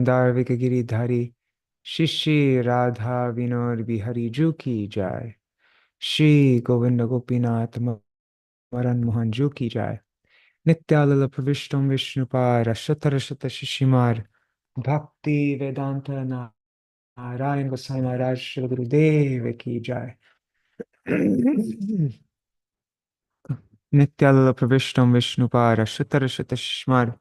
Darvika Giridhari Shishi Radha Vinod Bihari Ju ki jai. Shri Govinda Gopinath Maran Mohan Ju ki jai. Nityalala Pravishtam Vishnupar Ashatarashata Shishimar Bhakti Vedanta Nārāyaṇa Gosvāmī Mahārāja Śrīla Gurudeva ki jai. Nityalala Pravishtam Vishnupar Ashatarashata Shishimar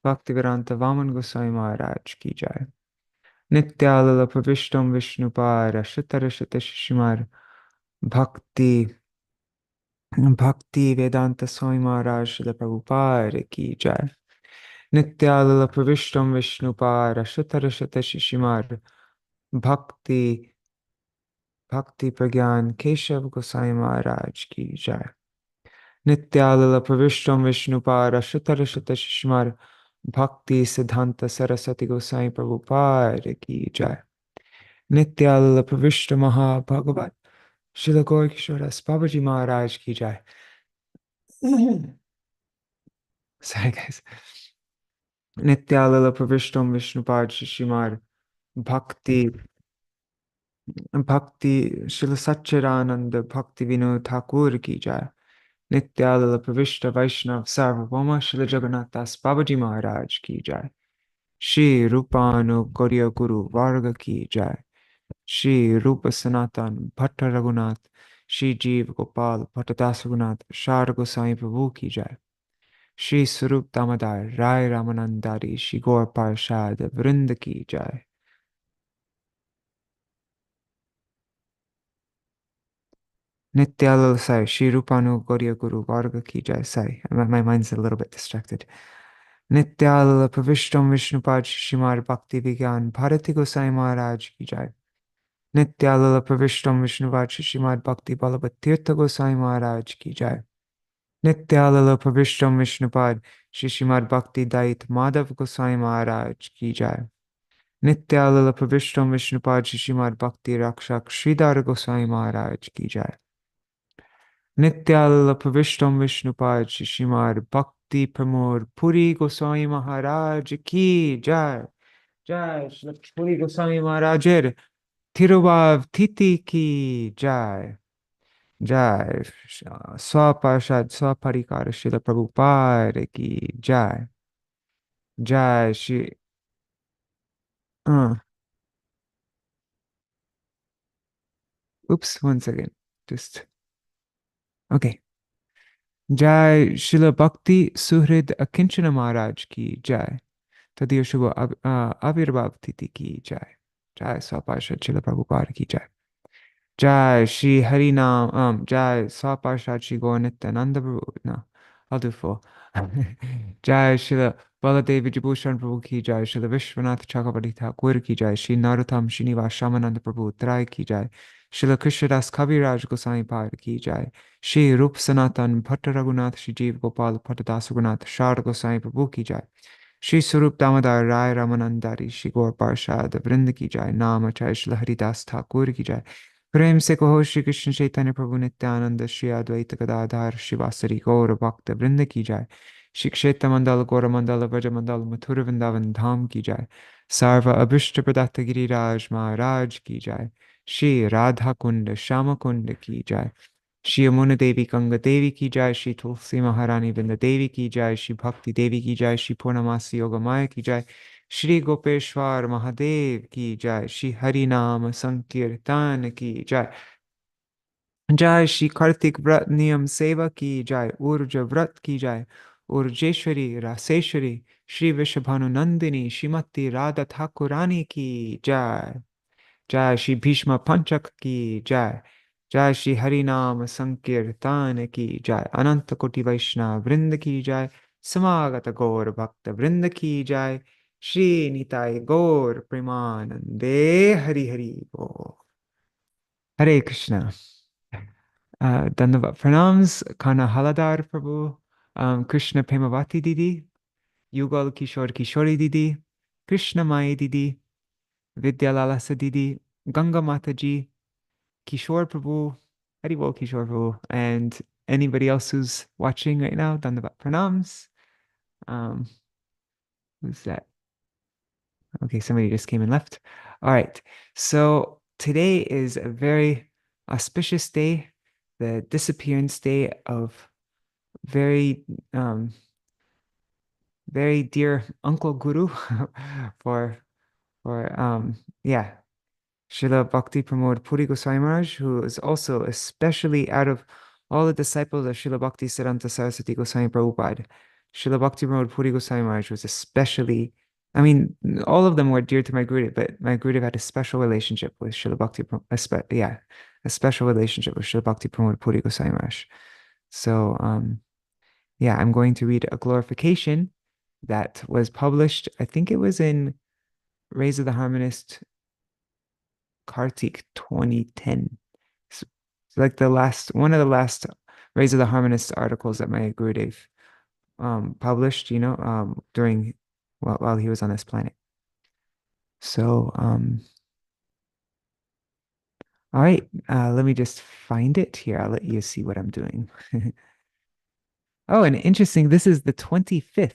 Bhaktivedānta Vāman Gosvāmī Mahārāja ki jai. Nityalala Pravishtam Vishnupara Shatarashata Shishimar Bhaktivedānta Swami Mahārāja Śrīla Prabhupada ki jai. Nityalala Pravishtam Vishnupara Shatarashata Shishimar Bhakti Pragyan Keshav Gosai Maharaj ki jai. Nityalala Pravishtam Vishnupara Shatarashata Shishimar Bhakti Siddhanta Saraswati Gosai Prabhupada ki jai. Nityalala Pravishta Maha Bhagavat Śrīla Gaurkishora Babaji Maharaj ki jai. Sorry guys. Nityalala Pravishtam Vishnupad Shishimar Bhakti Śrīla Satchidananda Bhakti Vinod Thakur ki jai. Nityalala Pravishta Vaiṣṇava Sarvabhauma Śrīla Jagannath Das Babaji Maharaj ki jai. Shri Rupanu Gauriya Guru Varga ki jai. Shri Rupa Sanatan Bhatta Raghunath Shri Jeev Gopal Bhattadas Raghunath Shar Gosai Prabhu ki jai. Shri Sarup Damodar Rai Ramanandari Shri Gaur Parshad Vrinda ki jai. Nityalala Sai Shri Rupanu Gauriya Guru Varga ki jai. Sai, my mind's a little bit distracted. Nityalala Pravishtam Vishnupad Shimar Bhakti Vigyan Bharati Gosai Maharaj ki jai. Nityalala Pravishtam Vishnuvad Shishimad Bhakti Balabat Tirtha Gosai Maharaj ki jai. Nityalala Pravishtam Vishnupad Shishimad Bhakti Dait Madhav Gosai Maharaj ki jai. Nityalala Pravishtam Vishnupad Shishimad Bhakti Rakshak Sridhar Gosai Maharaj ki jai. Nityalala Pravishtam Vishnupad Shishimad Bhakti Pramod Purī Gosvāmī Mahārāja ki jai. Jai Shri Purī Gosvāmī Mahārāja Tirubhav Titi ki jai. Jai Swaparshad Swaparikara Srila Prabhupada ki jai. Jai Shri uh, oops, one second. Just okay. Jai Srila Bhakti Suhrid Akinchana Maharaj ki jai. Tadiya Shubha Avirbhav Titi ki jai. Jai Swaparshad Srila Prabhupada ki jai. Jai Shri Harinam, Jai Swaparshad Shri Gaur Nityananda Prabhu. No, I'll do four. Jai Srila Baladev Vijabhushan Prabhu ki jai. Srila Vishwanath Chakravarti Thakur ki jai. Shri Narottam Srinivas Shamananda Prabhu Trai ki jai. Srila Krishnadas Kaviraj Goswami Par ki jai. Shri Rup Sanatan Bhatta Raghunath Shri Jeev Gopal Bhattadas Raghunath Shar Goswami Prabhu ki jai. Shri Sarup Damodar Rai Ramanandari Shri Gaur Parshad Vrinda ki jai. Nama Chai Srila Haridas Thakur ki jai. प्रेम से कहो श्री कृष्ण चैतन्य प्रभु नित्यानंद श्री अद्वैत गदाधर शिवासरी गौर भक्त वृंद की जाय. श्री क्षेत्र मंडल गौर मंडल व्रज मंडल मथुर वृंदावन धाम की जाय. सर्व अभिष्ट प्रदत्त गिरिराज महाराज की जाय. श्री राधा कुंड श्याम कुंड की जाय. श्री यमुना देवी गंगा देवी की जाय. श्री तुलसी महारानी वृंद देवी की जाय. श्री भक्ति देवी की जाय. श्री पूर्णमासी योगमाया की जाय. श्री गोपेश्वर महादेव की जय. श्री हरि नाम संकीर्तन की जय. जय श्री कार्तिक व्रत नियम सेवा की जय. ऊर्ज व्रत की जय. ऊर्जेश्वरी रासेश्वरी श्री विश्वभानु नंदिनी श्रीमती राधा ठाकुरानी की जय. जय श्री भीष्म पंचक की जय. जय श्री हरि नाम संकीर्तन की जय. अनंत कोटि वैष्णव वृंद की जय. समागत गौर भक्त वृंद की जय. Shri Nitai Gaur Premanande Hari Hari Bo. Hare Krishna. Dandavat Pranams, Kana Haladar Prabhu, Krishna Premavati Didi, Yugal Kishore Kishori Didi, Krishna Mai Didi, Vidyalalasa Didi, Ganga Mataji, Kishore Prabhu, Hari Bol Kishore Prabhu, and anybody else who's watching right now, Dandavat Pranams. Who's that? Okay, somebody just came and left. All right. So today is a very auspicious day, the disappearance day of very very dear Uncle Guru for yeah, Srila Bhakti Pramod Puri Goswami Maharaj, who is also especially out of all the disciples of Srila Bhakti Siddhanta Saraswati Goswami Prabhupada, Srila Bhakti Pramod Puri Goswami Maharaj was especially, I mean, all of them were dear to my Gurudev, but my Gurudev had a special relationship with Srila Bhakti, a special relationship with Srila Bhakti Pramod Puri Goswami Maharaj. So, yeah, I'm going to read a glorification that was published, I think it was in Rays of the Harmonist Kārtika 2010. It's like one of the last Rays of the Harmonist articles that my Gurudev published, during while he was on this planet. So, all right, let me just find it here. I'll let you see what I'm doing. Oh, and interesting, this is the 25th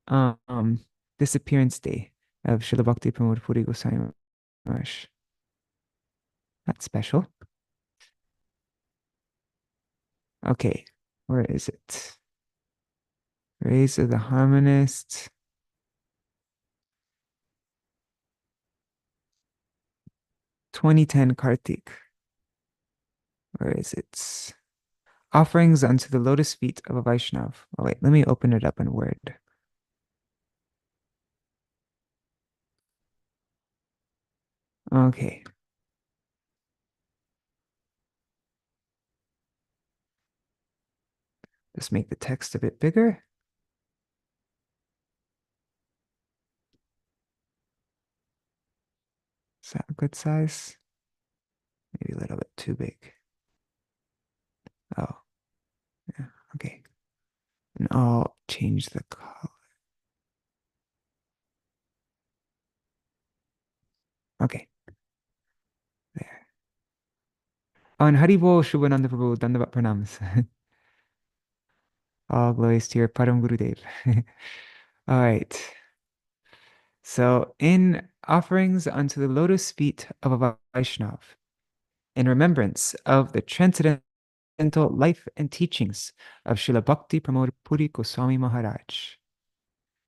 um disappearance day of Srila Bhakti Pramod Puri Goswami Maharaj. That's special. Okay, where is it? Rays of the Harmonist. 2010 Kārtika. Where is it? Offerings unto the lotus feet of a Vaiṣṇava. Oh, wait, let me open it up in Word. Okay. Just make the text a bit bigger. Is that a good size? Maybe a little bit too big. Oh, yeah, okay. And I'll change the color. Okay, there. Oh, and Haribol Shubhananda Prabhu Dandavat Pranams. All glories to your Param Gurudev. All right. So, in offerings unto the lotus feet of a Vaishnav, in remembrance of the transcendental life and teachings of Srila Bhakti Pramod Puri Goswami Maharaj,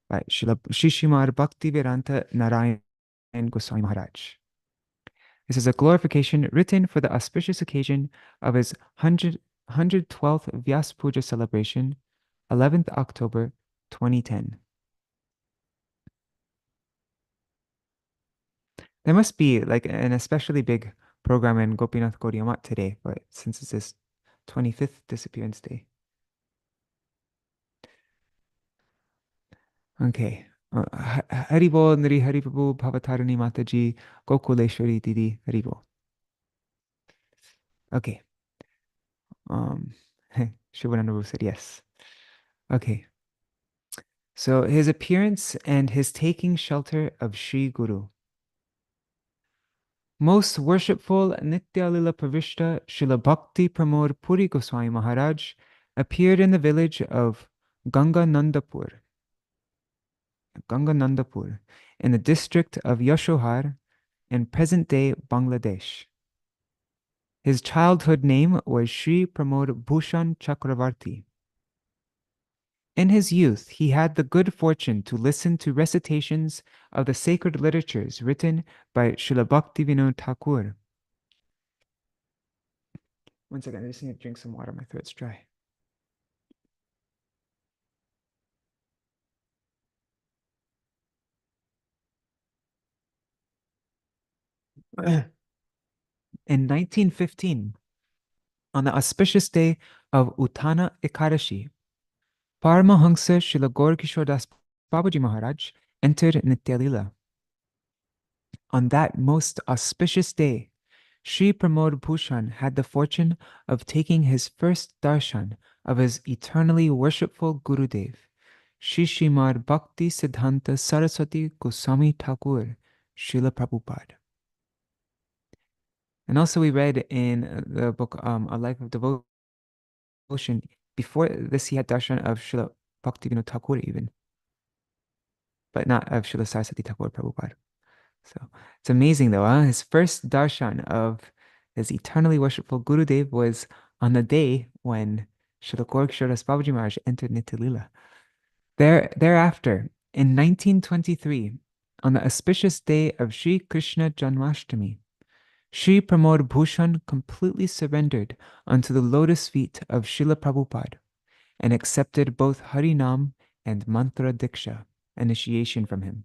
by Śrīmad Bhaktivedānta Nārāyaṇa Goswami Maharaj. This is a glorification written for the auspicious occasion of his 112th Vyāsa-pūjā celebration, 11th October 2010. There must be like an especially big program in Gopinath Gaudiya today, but since it's his 25th disappearance day. Okay. Haribo Nri Hariprabhu Bhavatarani Mataji Gokuleshwari Didi Haribo. Okay. Shivananda said yes. Okay. So his appearance and his taking shelter of Sri Guru. Most worshipful Nitya Lila Pravishta Srila Bhakti Pramod Puri Goswami Maharaj appeared in the village of Ganganandapur, in the district of Yashohar in present-day Bangladesh. His childhood name was Sri Pramod Bhushan Chakravarti. In his youth, he had the good fortune to listen to recitations of the sacred literatures written by Srila Bhaktivedānta Thakur. One second, I just need to drink some water. My throat's dry. In 1915, on the auspicious day of Uttana Ekadashi, Paramahansa Srila Gaura Das Babaji Maharaj entered Nityalila. On that most auspicious day, Sri Pramod Bhushan had the fortune of taking his first darshan of his eternally worshipful Gurudev, Śrīmad Bhakti Siddhanta Saraswati Goswami Thakur, Srila Prabhupada. And also we read in the book A Life of Devotion, before this he had darshan of Srila Bhaktivedānta Thakur even. but not of Srila Saraswati Thakur Prabhupada. So it's amazing though, huh? His first darshan of his eternally worshipful Gurudev was on the day when Srila Goraksharas Babaji Maharaj entered Nitya Lila. Thereafter, in 1923, on the auspicious day of Sri Krishna Janmashtami, Sri Pramod Bhushan completely surrendered unto the lotus feet of Srila Prabhupada and accepted both Harinam and Mantra Diksha, initiation from him.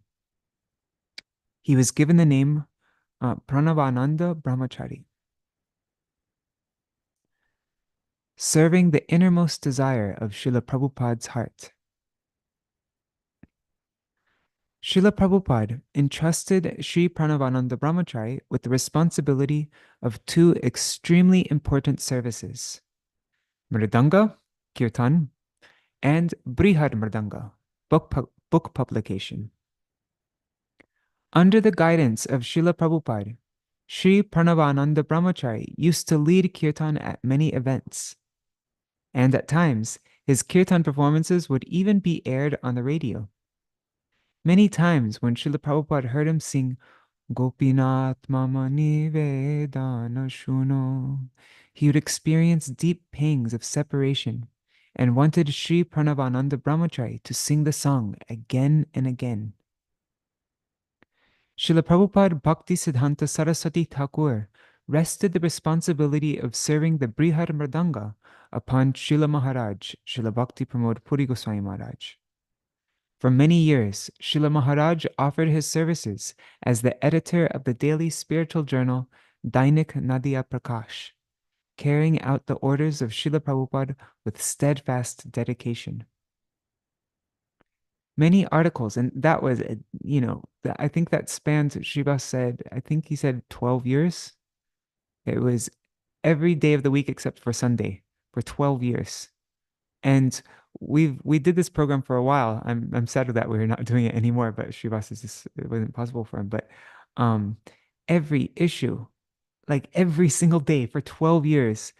He was given the name Pranavananda Brahmachari, serving the innermost desire of Srila Prabhupada's heart. Srila Prabhupada entrusted Sri Pranavananda Brahmachari with the responsibility of two extremely important services, Mridanga, Kirtan, and Brihad Mridanga, book publication. Under the guidance of Srila Prabhupada, Sri Pranavananda Brahmachari used to lead Kirtan at many events, and at times his Kirtan performances would even be aired on the radio. Many times when Srila Prabhupada heard him sing Gopinath Mama Nivedana Shuno, he would experience deep pangs of separation and wanted Sri Pranavananda Brahmachari to sing the song again and again. Srila Prabhupada Bhakti Siddhanta Saraswati Thakur rested the responsibility of serving the Brihad Mridanga upon Srila Mahārāja, Srila Bhakti Pramoda Purī Gosvāmī Mahārāja. For many years, Srila Mahārāja offered his services as the editor of the daily spiritual journal Dainik Nadia Prakash, carrying out the orders of Srila Prabhupada with steadfast dedication. Many articles, and that was, I think that spanned, Shiva said, I think he said 12 years. It was every day of the week except for Sunday for 12 years. And we did this program for a while. I'm sad that we're not doing it anymore, but Srivas it wasn't possible for him. But every issue, like every single day for 12 years,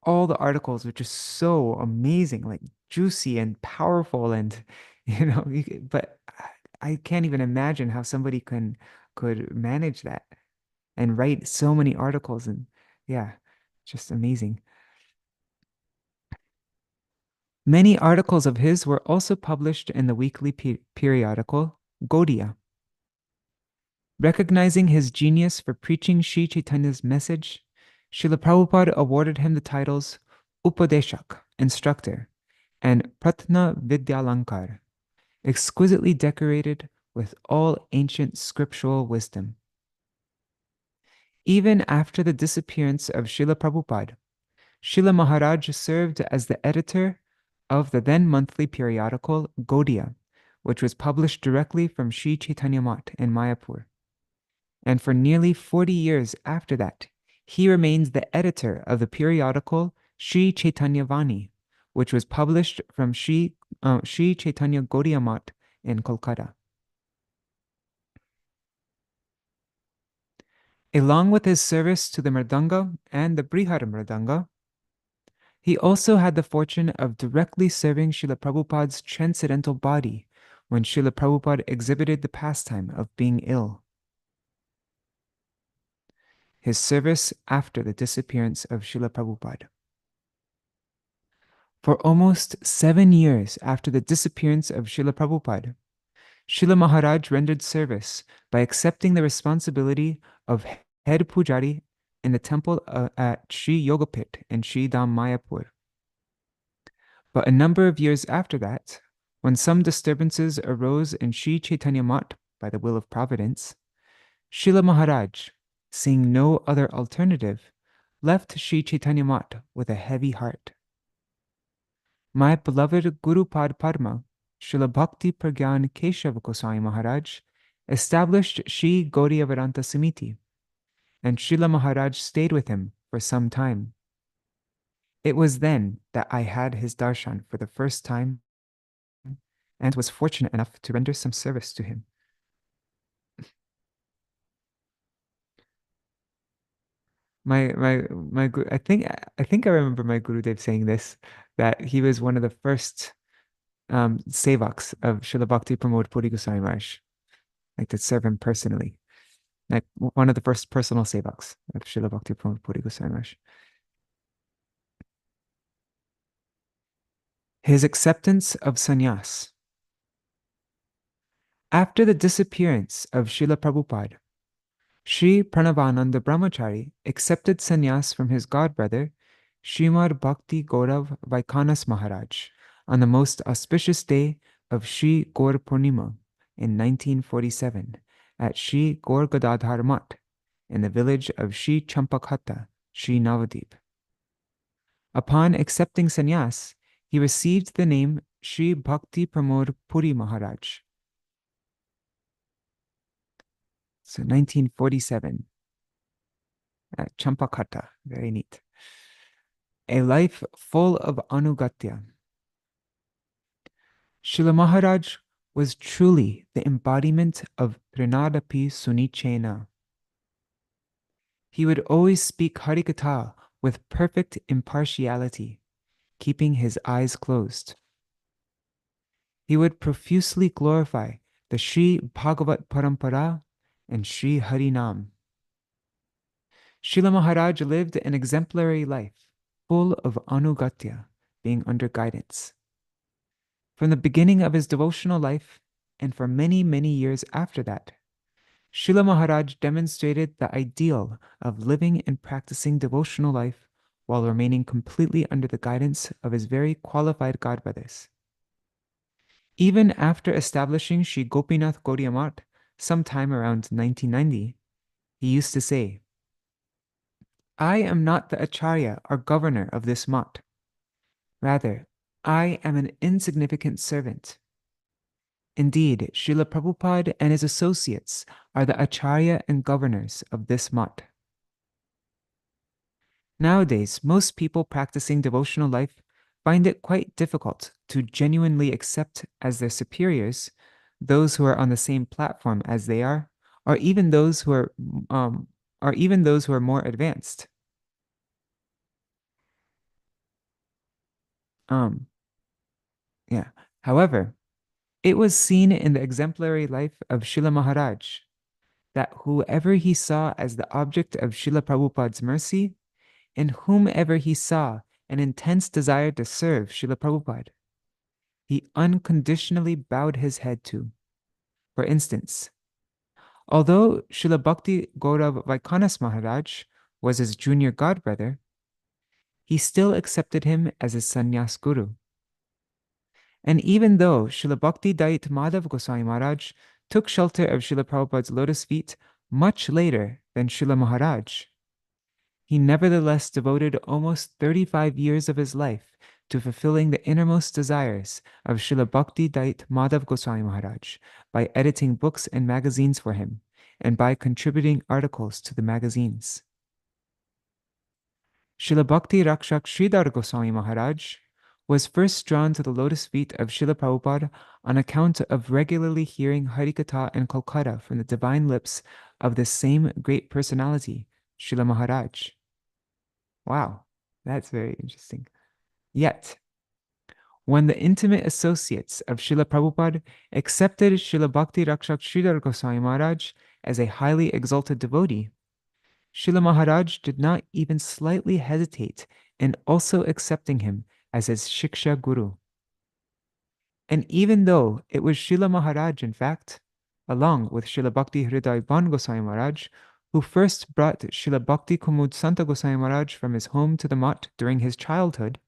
all the articles were just so amazing, like juicy and powerful, and but I can't even imagine how somebody could manage that and write so many articles, and yeah, just amazing. Many articles of his were also published in the weekly periodical Gaudiya. Recognizing his genius for preaching Sri Chaitanya's message, Srila Prabhupada awarded him the titles Upadeshak, instructor, and Pratna Vidyalankar, exquisitely decorated with all ancient scriptural wisdom. Even after the disappearance of Srila Prabhupada, Srila Mahārāja served as the editor of the then monthly periodical Gaudiya, which was published directly from Sri Chaitanya Math in Mayapur. And for nearly 40 years after that, he remains the editor of the periodical Sri Chaitanya Vani, which was published from Sri Chaitanya Gaudiya Math in Kolkata. Along with his service to the Mridanga and the Brihad Mridanga, he also had the fortune of directly serving Srila Prabhupada's transcendental body when Srila Prabhupada exhibited the pastime of being ill. His service after the disappearance of Srila Prabhupada. For almost 7 years after the disappearance of Srila Prabhupada, Srila Mahārāja rendered service by accepting the responsibility of head pujari in the temple at Sri Yogapit in Sri Dham Mayapur. But a number of years after that, when some disturbances arose in Sri Chaitanya Math by the will of Providence, Srila Mahārāja, seeing no other alternative, left Sri Chaitanya Math with a heavy heart. My beloved Guru Pad Padma, Srila Bhakti Pragyan Keshava Goswami Maharaj, established Sri Gaudiya Vedanta Samiti, and Srila Mahārāja stayed with him for some time. It was then that I had his darshan for the first time and was fortunate enough to render some service to him. I think I remember my Gurudev saying this, that he was one of the first sevaks of Srila Bhakti Pramoda Purī Gosvāmī Maharaj, like to serve him personally. Like one of the first personal sevaks of Srila Bhakti Pramoda Purī Gosvāmī Maharaj. His acceptance of sannyas. After the disappearance of Srila Prabhupada, Sri Pranavananda Brahmachari accepted sannyas from his godbrother, Śrīmad Bhakti Gaurav Vaikanas Maharaj, on the most auspicious day of Shri Gaur Purnima in 1947 at Shri Gaur Gadadhar Mat in the village of Shri Champakhatta, Shri Navadip. Upon accepting sannyas, he received the name Shri Bhakti Pramod Puri Maharaj. So 1947 at Champakhatta, very neat. A life full of anugatya. Srila Maharaj was truly the embodiment of Pranadapi Sunichena. He would always speak Harikatha with perfect impartiality, keeping his eyes closed. He would profusely glorify the Sri Bhagavat Parampara and Sri Harinam. Srila Maharaj lived an exemplary life, full of anugatya, being under guidance. From the beginning of his devotional life, and for many, many years after that, Srila Maharaj demonstrated the ideal of living and practicing devotional life while remaining completely under the guidance of his very qualified godbrothers. Even after establishing Sri Gopinath Gaudiya Math sometime around 1990, he used to say, "I am not the acharya or governor of this math. Rather, I am an insignificant servant. Indeed, Srila Prabhupada and his associates are the acharya and governors of this math." Nowadays, most people practicing devotional life find it quite difficult to genuinely accept as their superiors those who are on the same platform as they are, or even those who are more advanced. However, it was seen in the exemplary life of Srila Maharaj that whoever he saw as the object of Srila Prabhupada's mercy, and whomever he saw an intense desire to serve Srila Prabhupada, he unconditionally bowed his head to. For instance, although Srila Bhakti Gaurav Vaikanas Maharaj was his junior godbrother, he still accepted him as his sannyas guru. And even though Srila Bhakti Dait Madhav Goswami Maharaj took shelter of Srila Prabhupada's lotus feet much later than Srila Maharaj, he nevertheless devoted almost 35 years of his life to fulfilling the innermost desires of Srila Bhakti Dait Madhav Goswami Maharaj by editing books and magazines for him and by contributing articles to the magazines. Srila Bhakti Rakshak Sridhar Goswami Maharaj was first drawn to the lotus feet of Srila Prabhupada on account of regularly hearing Harikatha and Kolkata from the divine lips of the same great personality, Srila Maharaj. Wow, that's very interesting. Yet, when the intimate associates of Srila Prabhupada accepted Srila Bhakti Rakshak Sridhar Goswami Maharaj as a highly exalted devotee, Srila Maharaj did not even slightly hesitate in also accepting him as his Shiksha Guru. And even though it was Srila Maharaj, in fact, along with Srila Bhakti Hriday Ban Goswami Maharaj, who first brought Srila Bhakti Kumud Santa Goswami Maharaj from his home to the Math during his childhood,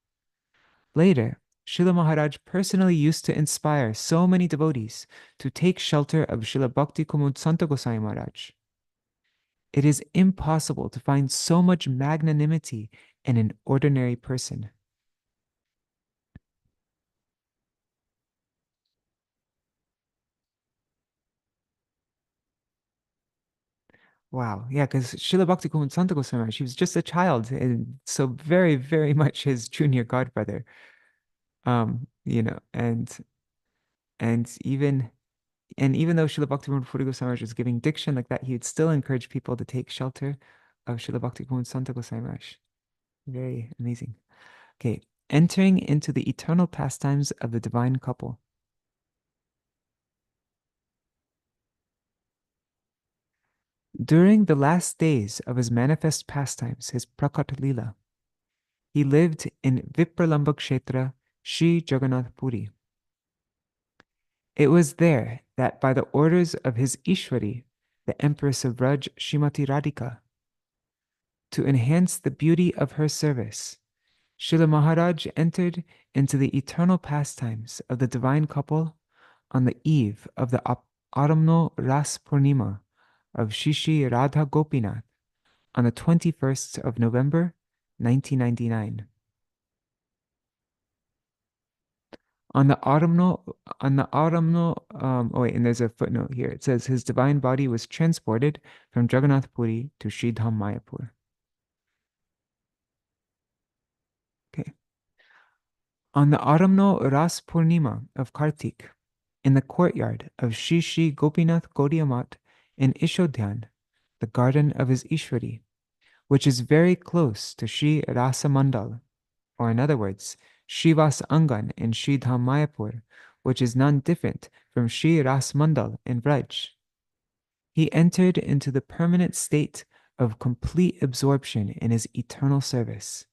later, Srila Maharaj personally used to inspire so many devotees to take shelter of Srila Bhakti Kumud Santa Goswami Maharaj. It is impossible to find so much magnanimity in an ordinary person. Wow, yeah, because Srila Bhakti Kumud Santa Goswami Maharaj, she was just a child, and so very, very much his junior godbrother. You know, and even though Srila Bhakti Purī Goswami Maharaj was giving diksha like that, he would still encourage people to take shelter of Srila Bhakti Kumud Santa Goswami Maharaj. Very amazing. Okay, entering into the eternal pastimes of the divine couple. During the last days of his manifest pastimes, his Prakat Lila, he lived in Vipralamba Kshetra, Shri Jagannath Puri. It was there that by the orders of his Ishwari, the Empress of Braj, Srimati Radhika, to enhance the beauty of her service, Śrīla Mahārāja entered into the eternal pastimes of the divine couple on the eve of the autumnal Ras Purnima of Shishi Radha Gopinath on the 21st of November, 1999. And there's a footnote here. It says his divine body was transported from Jagannath Puri to Sridham Mayapur. Okay. On the autumnal Ras Purnima of Kārtika, in the courtyard of Shri Shri Gopinath Gaudiya Math in Ishodhyan, the garden of his Ishwari, which is very close to Shri Rasa Mandal, or in other words, Srivas Angan in Sridham Mayapur, which is none different from Shri Ras Mandal in Braj. He entered into the permanent state of complete absorption in his eternal service,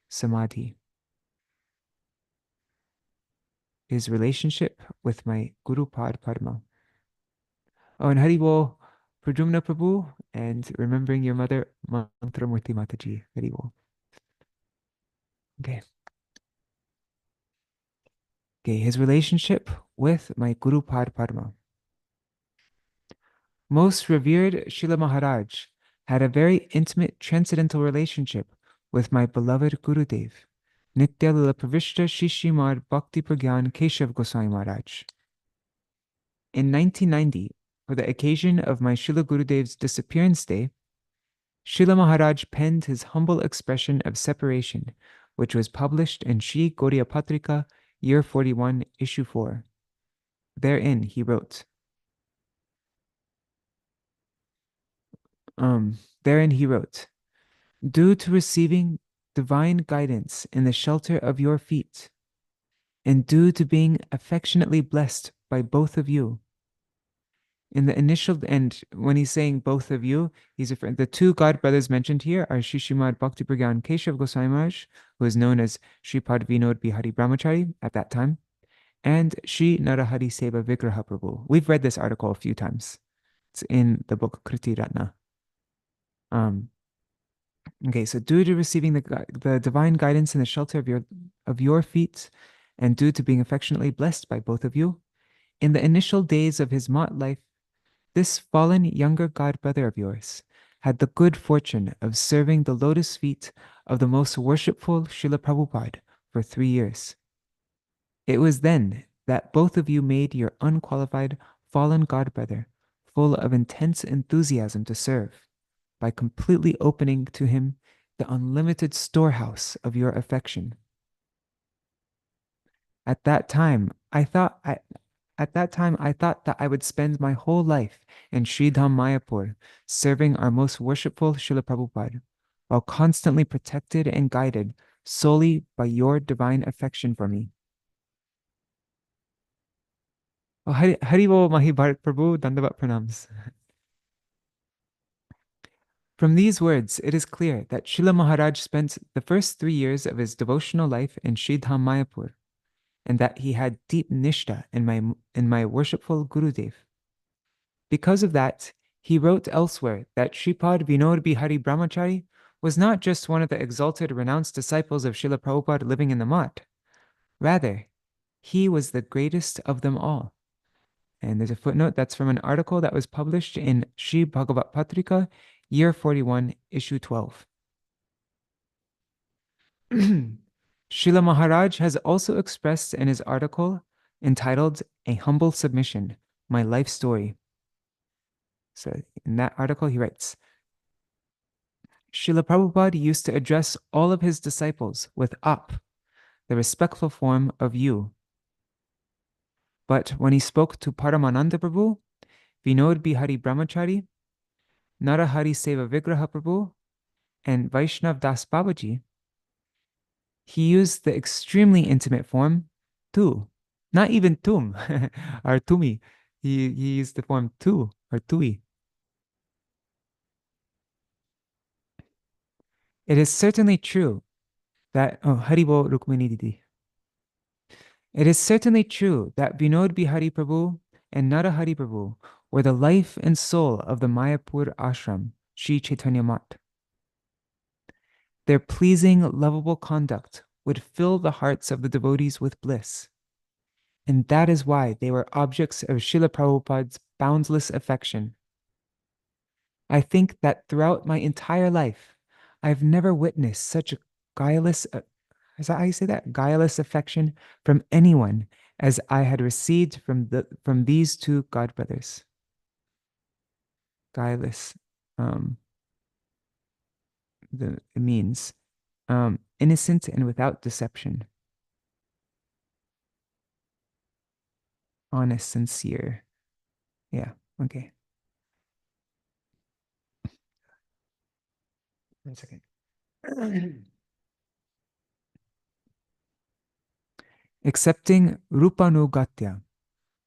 Samadhi. His relationship with my Guru Pad Padma. Oh, and Haribol, Prajumna Prabhu, and remembering your mother, Mantramurti Mataji. Haribol. Okay. Okay, his relationship with my Guru Pad Padma. Most revered Śrīla Mahārāja had a very intimate transcendental relationship with my beloved Gurudev, Nitya Lila Pravishta Śrīmad Bhakti Pragyan Keshav Goswami Maharaj. In 1990, for the occasion of my Śrīla Gurudev's disappearance day, Śrīla Mahārāja penned his humble expression of separation, which was published in Shri Gaudiya Patrika, Year 41, Issue 4. Therein he wrote, due to receiving divine guidance in the shelter of your feet, and due to being affectionately blessed by both of you. In the initial, and when he's saying both of you, he's referring, the two god brothers mentioned here are Śrīmad Bhakti Pragyan Keshav Goswami Maharaj, who is known as Shripad Vinod Bihari Brahmachari at that time, and Shri Narahari Seva Vigraha Prabhu. We've read this article a few times. It's in the book Kriti Ratna. Okay, so due to receiving the divine guidance in the shelter of your feet, and due to being affectionately blessed by both of you, in the initial days of his Mat life, this fallen younger god brother of yours had the good fortune of serving the lotus feet of the most worshipful Śrīla Prabhupada for 3 years. It was then that both of you made your unqualified fallen god brother full of intense enthusiasm to serve, by completely opening to him the unlimited storehouse of your affection. At that time, I thought that I would spend my whole life in Sridham Mayapur, serving our most worshipful Śrīla Prabhupada, while constantly protected and guided solely by your divine affection for me. Oh, Haribol Mahi Bharat Prabhu, Dandavat Pranams. From these words, it is clear that Śrīla Mahārāja spent the first 3 years of his devotional life in Sridham Mayapur, and that he had deep nishta in my worshipful Gurudev. Because of that, he wrote elsewhere that Shripad Vinod Bihari Brahmachari was not just one of the exalted, renounced disciples of Śrīla Prabhupada living in the Mat. Rather, he was the greatest of them all. And there's a footnote that's from an article that was published in Shri Bhagavat Patrika, Year 41, Issue 12. Śrīla Mahārāja has also expressed in his article entitled A Humble Submission, My Life Story. So in that article he writes, Śrīla Prabhupada used to address all of his disciples with Ap, the respectful form of you. But when he spoke to Paramananda Prabhu, Vinod Bihari Brahmachari, Narahari Seva Vigraha Prabhu, and Vaishnav Das Babaji, He used the extremely intimate form tu, not even tum or tumi. He used the form tu or tui. It is certainly true that Haribo Rukmini Didi. It is certainly true that Vinod Bihari Prabhu and Narahari Prabhu were the life and soul of the Mayapur ashram, Sri Chaitanya Mat. Their pleasing, lovable conduct would fill the hearts of the devotees with bliss. And that is why they were objects of Srila Prabhupada's boundless affection. I think that throughout my entire life, I've never witnessed such guileless, is that how you say that? Guileless affection from anyone as I had received from these two godbrothers. Guileless, it means innocent and without deception, honest, sincere. Yeah, okay. 1 second. Accepting Rupanugatya,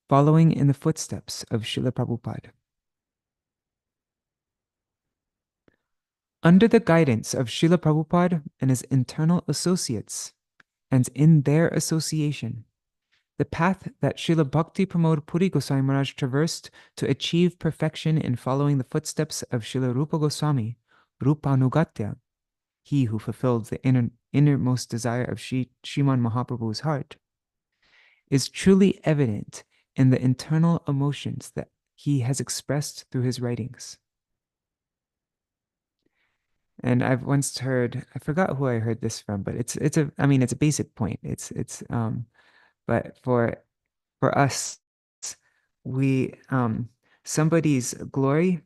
following in the footsteps of Srila Prabhupada. Under the guidance of Srila Prabhupada and his internal associates, and in their association, the path that Srila Bhakti Pramoda Purī Gosvāmī Maharaj traversed to achieve perfection in following the footsteps of Srila Rupa Goswami, Rupanugatya, he who fulfilled the innermost desire of Sriman Mahaprabhu's heart, is truly evident in the internal emotions that he has expressed through his writings. And I've once heard, I forgot who I heard this from, but it's a basic point. But for us, we somebody's glory,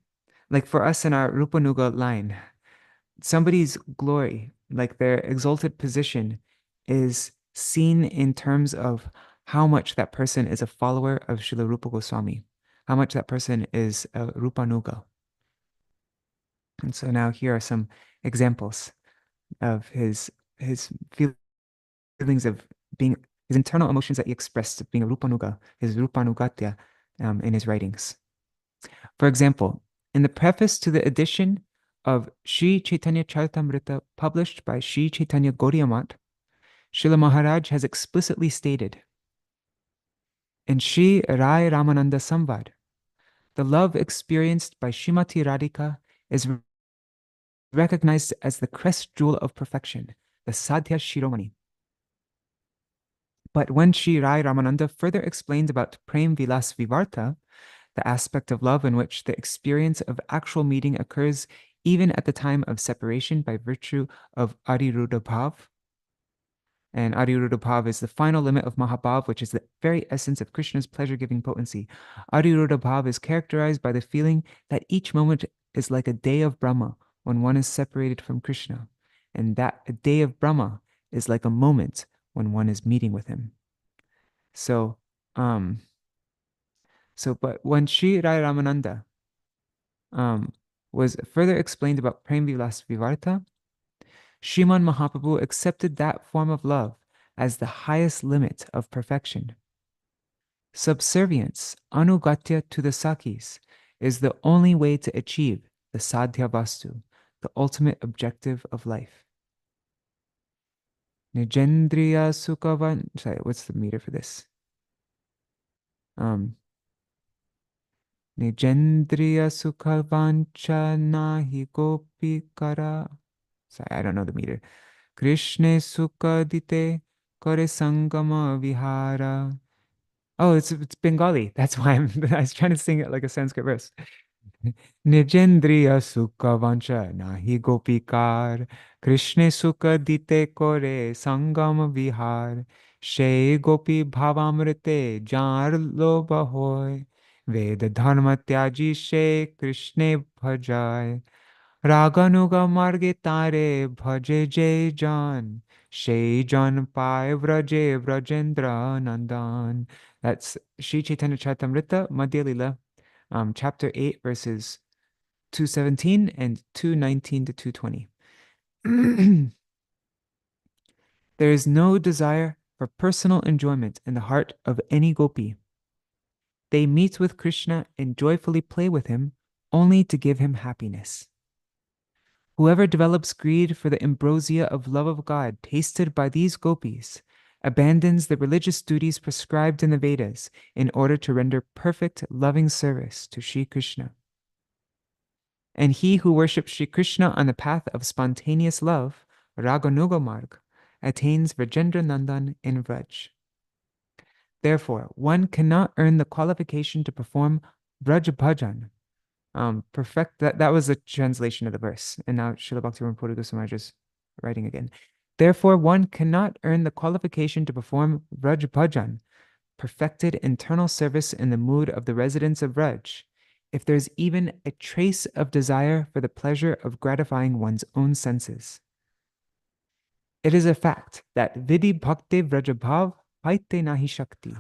like for us in our Rupanuga line, somebody's glory, like their exalted position, is seen in terms of how much that person is a follower of Srila Rupa Goswami, how much that person is a Rupanuga. And so now here are some examples of his feelings of being, his internal emotions that he expressed of being a Rupanuga, his Rupanugatya in his writings. For example, in the preface to the edition of Sri Chaitanya Charitamrita published by Sri Chaitanya Gaudiya Math, Srila Mahārāja has explicitly stated, in Sri Rai Ramananda Samvad, the love experienced by Srimati Radhika is recognized as the crest jewel of perfection, the Sadhya Shiromani. But when Sri Rai Ramananda further explained about Prem Vilas Vivarta, the aspect of love in which the experience of actual meeting occurs even at the time of separation by virtue of Adiruddha Bhav, and Adiruddha Bhav is the final limit of Mahabhav, which is the very essence of Krishna's pleasure-giving potency. Adiruddha Bhav is characterized by the feeling that each moment is like a day of Brahma when one is separated from Krishna, and that a day of Brahma is like a moment when one is meeting with him. But when Sri Rai Ramananda was further explained about Prem Vilas Vivarta, Sriman Mahaprabhu accepted that form of love as the highest limit of perfection. Subservience, anugatya to the Sakis, is the only way to achieve the sadhya vastu, the ultimate objective of life. Nijendriya sukhavan, sorry, what's the meter for this? Nijendriya sukhavancha nahi gopi kara. Sorry, I don't know the meter. Krishne sukadite kore sangama vihara. Oh, it's Bengali. That's why I was trying to sing it like a Sanskrit verse. Nijendriya sukha vancha nahi gopikar. Krishne sukha dite kore sangam vihar. She gopi bhavamrite jar loba hoy. Ved dharma tyaji she Krishne bhajay. Raganuga marge tare bhaje jay jan. She jan pai vraje vrajendra nandan. That's Sri Chaitanya Charitamrita, Madhya Lila, chapter 8, verses 217 and 219 to 220. There is no desire for personal enjoyment in the heart of any gopi. They meet with Krishna and joyfully play with him only to give him happiness. Whoever develops greed for the ambrosia of love of God tasted by these gopis abandons the religious duties prescribed in the Vedas in order to render perfect loving service to Sri Krishna. And he who worships Sri Krishna on the path of spontaneous love, Raganuga Marg, attains Vrajendra Nandan in Vraj. Therefore, one cannot earn the qualification to perform Vraj Bhajan. That was a translation of the verse. And now Srila Bhaktivinoda Purī Gosvāmī is writing again. Therefore, one cannot earn the qualification to perform Vraj Bhajan, perfected internal service in the mood of the residents of Vraj, if there's even a trace of desire for the pleasure of gratifying one's own senses. It is a fact that Vidhi Bhakti Vrajabhav Paite Nahi Shakti.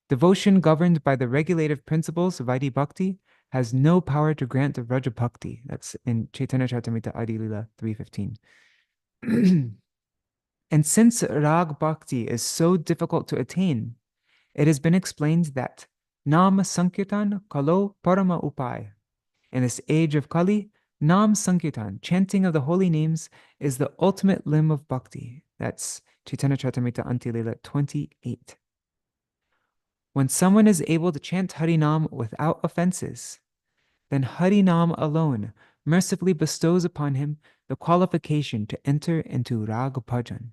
Devotion governed by the regulative principles of Vidhi Bhakti has no power to grant Vraja Bhakti. That's in Chaitanya Charitamrita Adi Lila 3:15. And since Rag Bhakti is so difficult to attain, it has been explained that Nam Sankirtan Kalo Parama Upai. In this age of Kali, Nam Sankirtan, chanting of the holy names, is the ultimate limb of bhakti. That's Chaitanya Charitamrita Anti Lila 28. When someone is able to chant Harinam without offenses, then Harinam alone mercifully bestows upon him the qualification to enter into Rag Bhajan.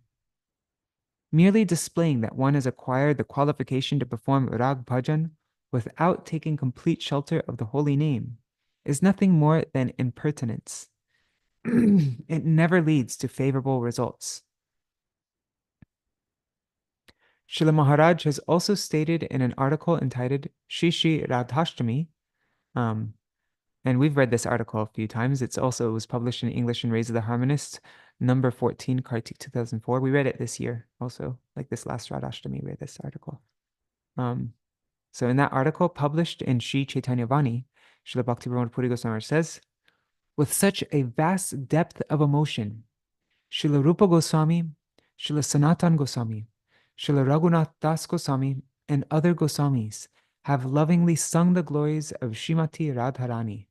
Merely displaying that one has acquired the qualification to perform Rag Bhajan without taking complete shelter of the holy name is nothing more than impertinence. It never leads to favorable results. Śrīla Mahārāja has also stated in an article entitled Shri Shri Radhashtami, and we've read this article a few times. It was published in English and Raised of the Harmonist, number 14, Kārtika 2004. We read it this year also, like this last Radhashtami, we read this article. So in that article, published in Sri Chaitanya Vani, Srila Bhakti-Pramoda Purī Gosvāmī says, with such a vast depth of emotion, Srila Rupa Goswami, Srila Sanatan Goswami, Srila Raghunath Das Goswami, and other Goswamis have lovingly sung the glories of Srimati Radharani.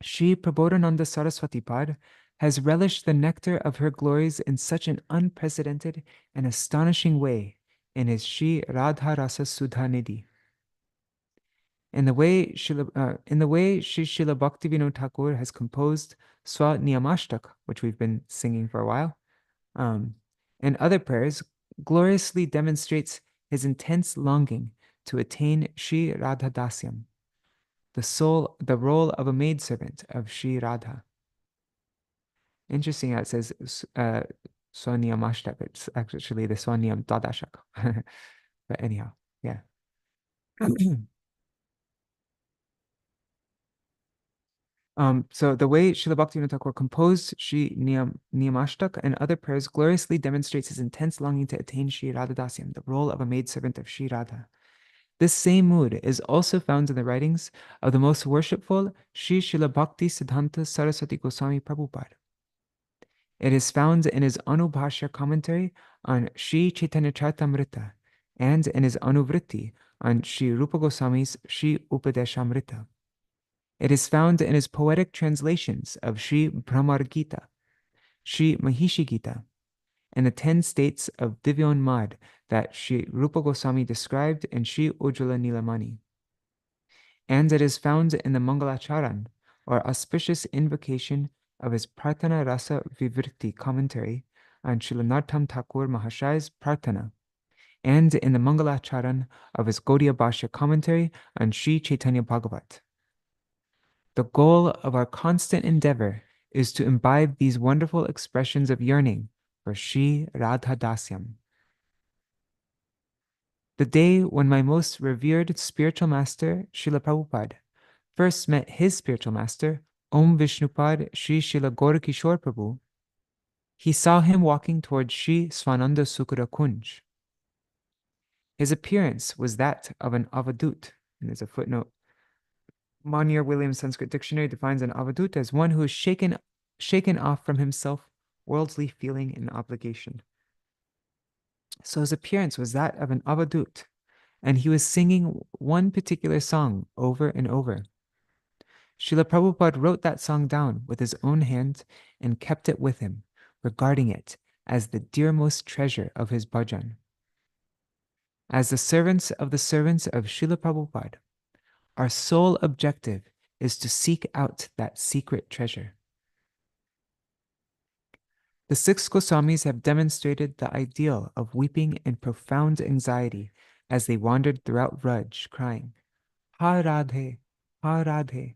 Shri Prabodhananda Saraswati Pad has relished the nectar of her glories in such an unprecedented and astonishing way in his Shri Radha Rasa Sudha Nidhi. In the way Shri Srila Bhaktivinoda Thakur has composed Swa Niyamashtak, which we've been singing for a while, and other prayers, gloriously demonstrates his intense longing to attain Shri Radha Dasyam, the role of a maidservant of Shri Radha. Interesting how it says Swaniyam Ashtak. It's actually the Swaniyam Dadashak. But anyhow, yeah. So the way Srila Bhaktivinoda Thakur composed Shri Niyamashtak and other prayers gloriously demonstrates his intense longing to attain Shri Radha Dasyam, the role of a maidservant of Shri Radha. This same mood is also found in the writings of the most worshipful Shri Srila Bhakti Siddhanta Saraswati Goswami Prabhupada. It is found in his Anubhashya commentary on Shri Chaitanya Charitamrita and in his Anuvritti on Shri Rupa Goswami's Shri Upadeshamrita. It is found in his poetic translations of Shri Brahmar Gita, Shri Mahishi Gita, and the 10 states of Divyon Mad that Shri Rupa Goswami described in Shri Ujjvala Nilamani. And it is found in the Mangalacharan, or auspicious invocation of his Prarthana Rasa Vivritti commentary on Srila Narottam Thakur Mahashaya's Prarthana, and in the Mangalacharan of his Gaudiya Bhashya commentary on Sri Chaitanya Bhagavat. The goal of our constant endeavor is to imbibe these wonderful expressions of yearning for Shri Radha Dasyam. The day when my most revered spiritual master, Srila Prabhupada, first met his spiritual master, Om Vishnupad Shri Srila Gaura-Kishore Prabhu, he saw him walking towards Shri Swananda Sukura Kunj. His appearance was that of an avadut, and there's a footnote. Monier Williams Sanskrit Dictionary defines an avadut as one who is shaken off from himself worldly feeling and obligation. So his appearance was that of an avadut, and he was singing one particular song over and over. Srila Prabhupada wrote that song down with his own hand and kept it with him, regarding it as the dearmost treasure of his bhajan. As the servants of Srila Prabhupada, our sole objective is to seek out that secret treasure. The 6 Goswamis have demonstrated the ideal of weeping in profound anxiety as they wandered throughout Vraj, crying, Ha Radhe, Ha Radhe.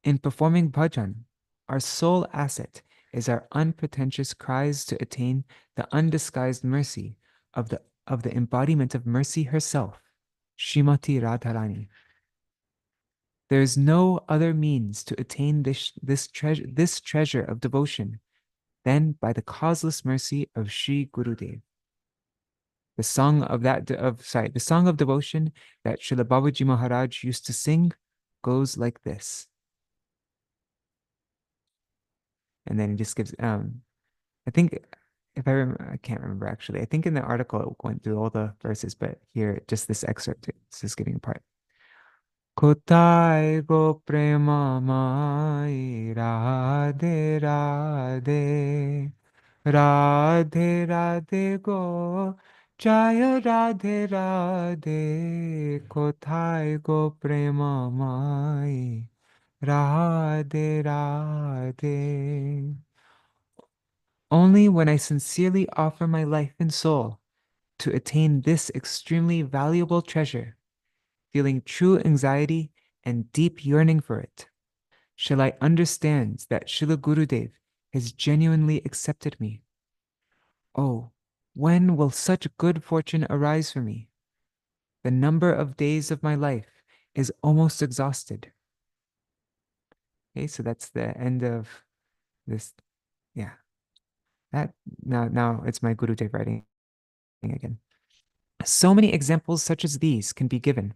In performing bhajan, our sole asset is our unpretentious cries to attain the undisguised mercy of the embodiment of mercy herself, Srimati Radharani. There is no other means to attain this treasure of devotion than by the causeless mercy of Sri Gurudev. The song of devotion that Srila Babaji Maharaj used to sing goes like this. And then he just gives, I think, if I can't remember actually. I think in the article it went through all the verses, but here, just this excerpt, it's just giving a part. Kotai go prema mai radhe radhe radhe radhe go jaya radhe radhe kotai go prema mai radhe radhe. Only when I sincerely offer my life and soul to attain this extremely valuable treasure, feeling true anxiety and deep yearning for it, shall I understand that Srila Gurudev has genuinely accepted me. Oh, when will such good fortune arise for me? The number of days of my life is almost exhausted. Okay, so that's the end of this. Yeah. That now it's my Gurudev writing again. So many examples such as these can be given,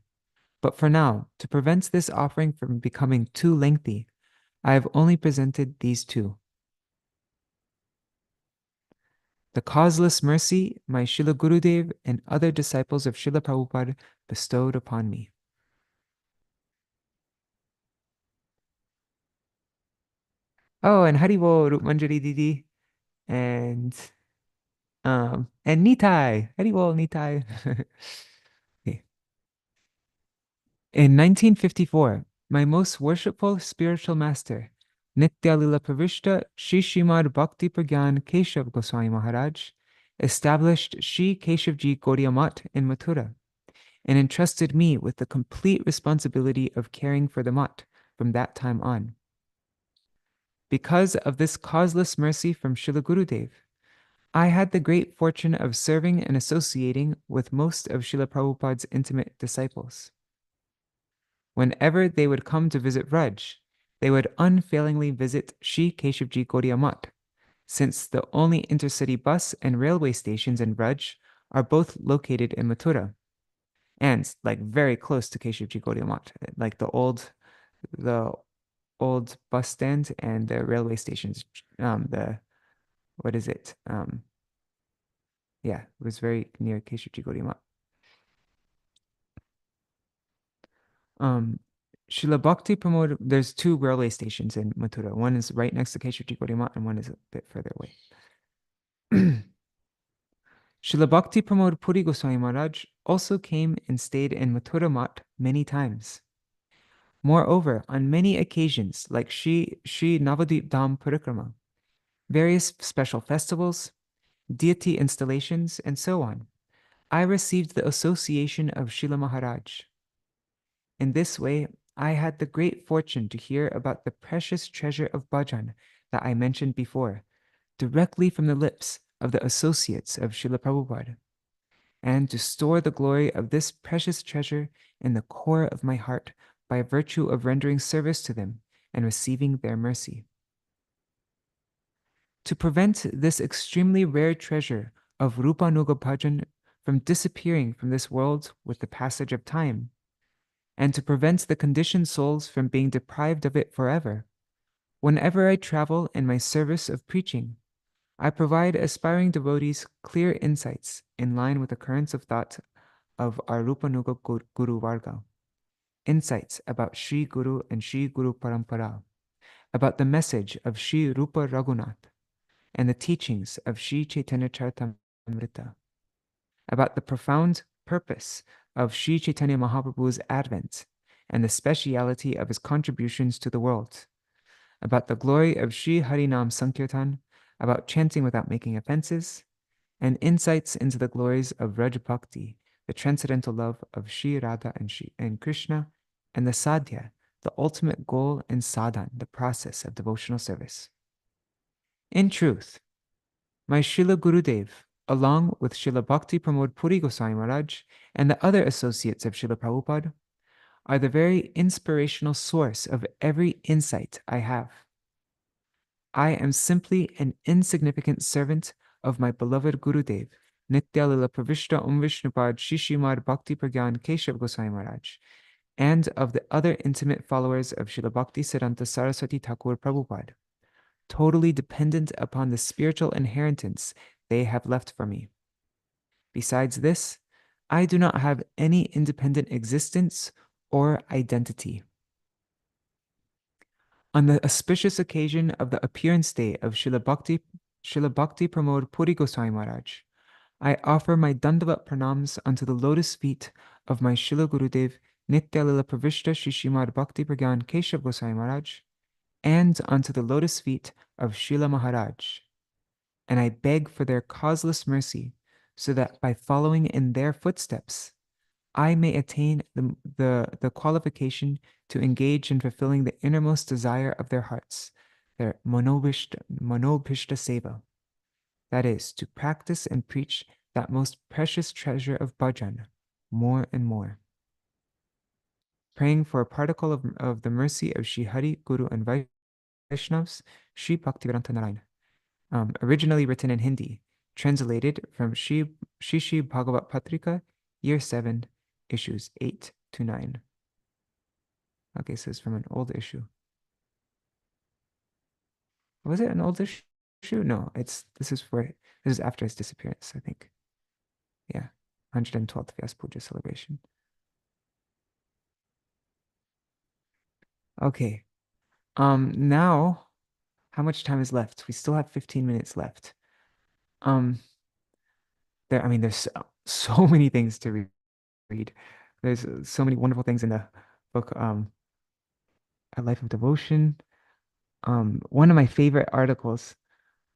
but for now, to prevent this offering from becoming too lengthy, I have only presented these 2. The causeless mercy my Srila Gurudev and other disciples of Srila Prabhupada bestowed upon me. Oh, and Haribol, Rup Manjari Didi, and Nitai, Haribol Nitai. Okay. In 1954, my most worshipful spiritual master, Nitya Lila Pravishta Shri Śrīmad Bhakti Pragyan Keshav Goswami Maharaj, established Shri Keshavji Gaudiya Math in Mathura and entrusted me with the complete responsibility of caring for the math from that time on. Because of this causeless mercy from Srila Gurudev, I had the great fortune of serving and associating with most of Srila Prabhupada's intimate disciples. Whenever they would come to visit Vraj, they would unfailingly visit Shri Keshavji Gaudiya Math, since the only intercity bus and railway stations in Vraj are both located in Mathura, and like very close to Keshavji Gaudiya Math, like the old bus stand and the railway stations. What is it? Yeah, it was very near Keshavji Gaudiya Math. Srila Bhakti Pramoda, there's 2 railway stations in Mathura. One is right next to Keshavji Gaudiya Math and one is a bit further away. Srila Bhakti Pramoda Purī Gosvāmī Maharaj also came and stayed in Mathura Math many times. Moreover, on many occasions, like Shri Navadvip Dham Parikrama, various special festivals, deity installations, and so on, I received the association of Srila Maharaj. In this way, I had the great fortune to hear about the precious treasure of bhajan that I mentioned before, directly from the lips of the associates of Srila Prabhupada, and to store the glory of this precious treasure in the core of my heart by virtue of rendering service to them and receiving their mercy. To prevent this extremely rare treasure of Rupanuga Bhajan from disappearing from this world with the passage of time, and to prevent the conditioned souls from being deprived of it forever, Whenever I travel in my service of preaching, I provide aspiring devotees clear insights in line with the currents of thought of our Rupanuga Guru Varga, insights about Sri Guru and Sri Guru Parampara, about the message of Sri Rupa Raghunath and the teachings of Sri Chaitanya Charitamrita, about the profound purpose of Sri Chaitanya Mahaprabhu's advent and the speciality of his contributions to the world, about the glory of Sri Harinam Sankirtan, about chanting without making offenses, and insights into the glories of Raj Bhakti, the transcendental love of Sri Radha and Krishna, and the sadhya, the ultimate goal and sadhan, the process of devotional service. In truth, my Srila Gurudev, along with Srila Bhakti Pramod Purī Gosvāmī Maharaj and the other associates of Srila Prabhupada, are the very inspirational source of every insight I have. I am simply an insignificant servant of my beloved Gurudev, Nitya Lila Pravishta Vishnupad Śrīmad Bhakti Pragyan Keshav Goswami Maharaj, and of the other intimate followers of Srila Bhakti Siddhanta Saraswati Thakur Prabhupada, totally dependent upon the spiritual inheritance they have left for me. Besides this, I do not have any independent existence or identity. On the auspicious occasion of the appearance day of Srila Bhakti Pramod Purī Gosvāmī Maharaj, I offer my Dandavat pranams unto the lotus feet of my Srila Gurudev Nitya Lila Pravishta Śrīmad Bhakti Pragyan Keshav Goswami Maharaj, and unto the lotus feet of Śrīla Mahārāja. And I beg for their causeless mercy, so that by following in their footsteps, I may attain the qualification to engage in fulfilling the innermost desire of their hearts, their manobhishta seva. That is, to practice and preach that most precious treasure of bhajan more and more. Praying for a particle of the mercy of Shri Hari, Guru, and Vaishnavas, Shri Bhaktivedānta Nārāyaṇa. Originally written in Hindi, translated from Shri Bhagavat Patrika, Year 7, Issues 8 to 9. Okay, so it's from an old issue. Was it an old issue? No, this is after his disappearance, I think. Yeah, 112th Vyāsa-pūjā celebration. Okay. Now, how much time is left? We still have 15 minutes left. There's so many things to read. There's so many wonderful things in the book, A Life of Devotion. One of my favorite articles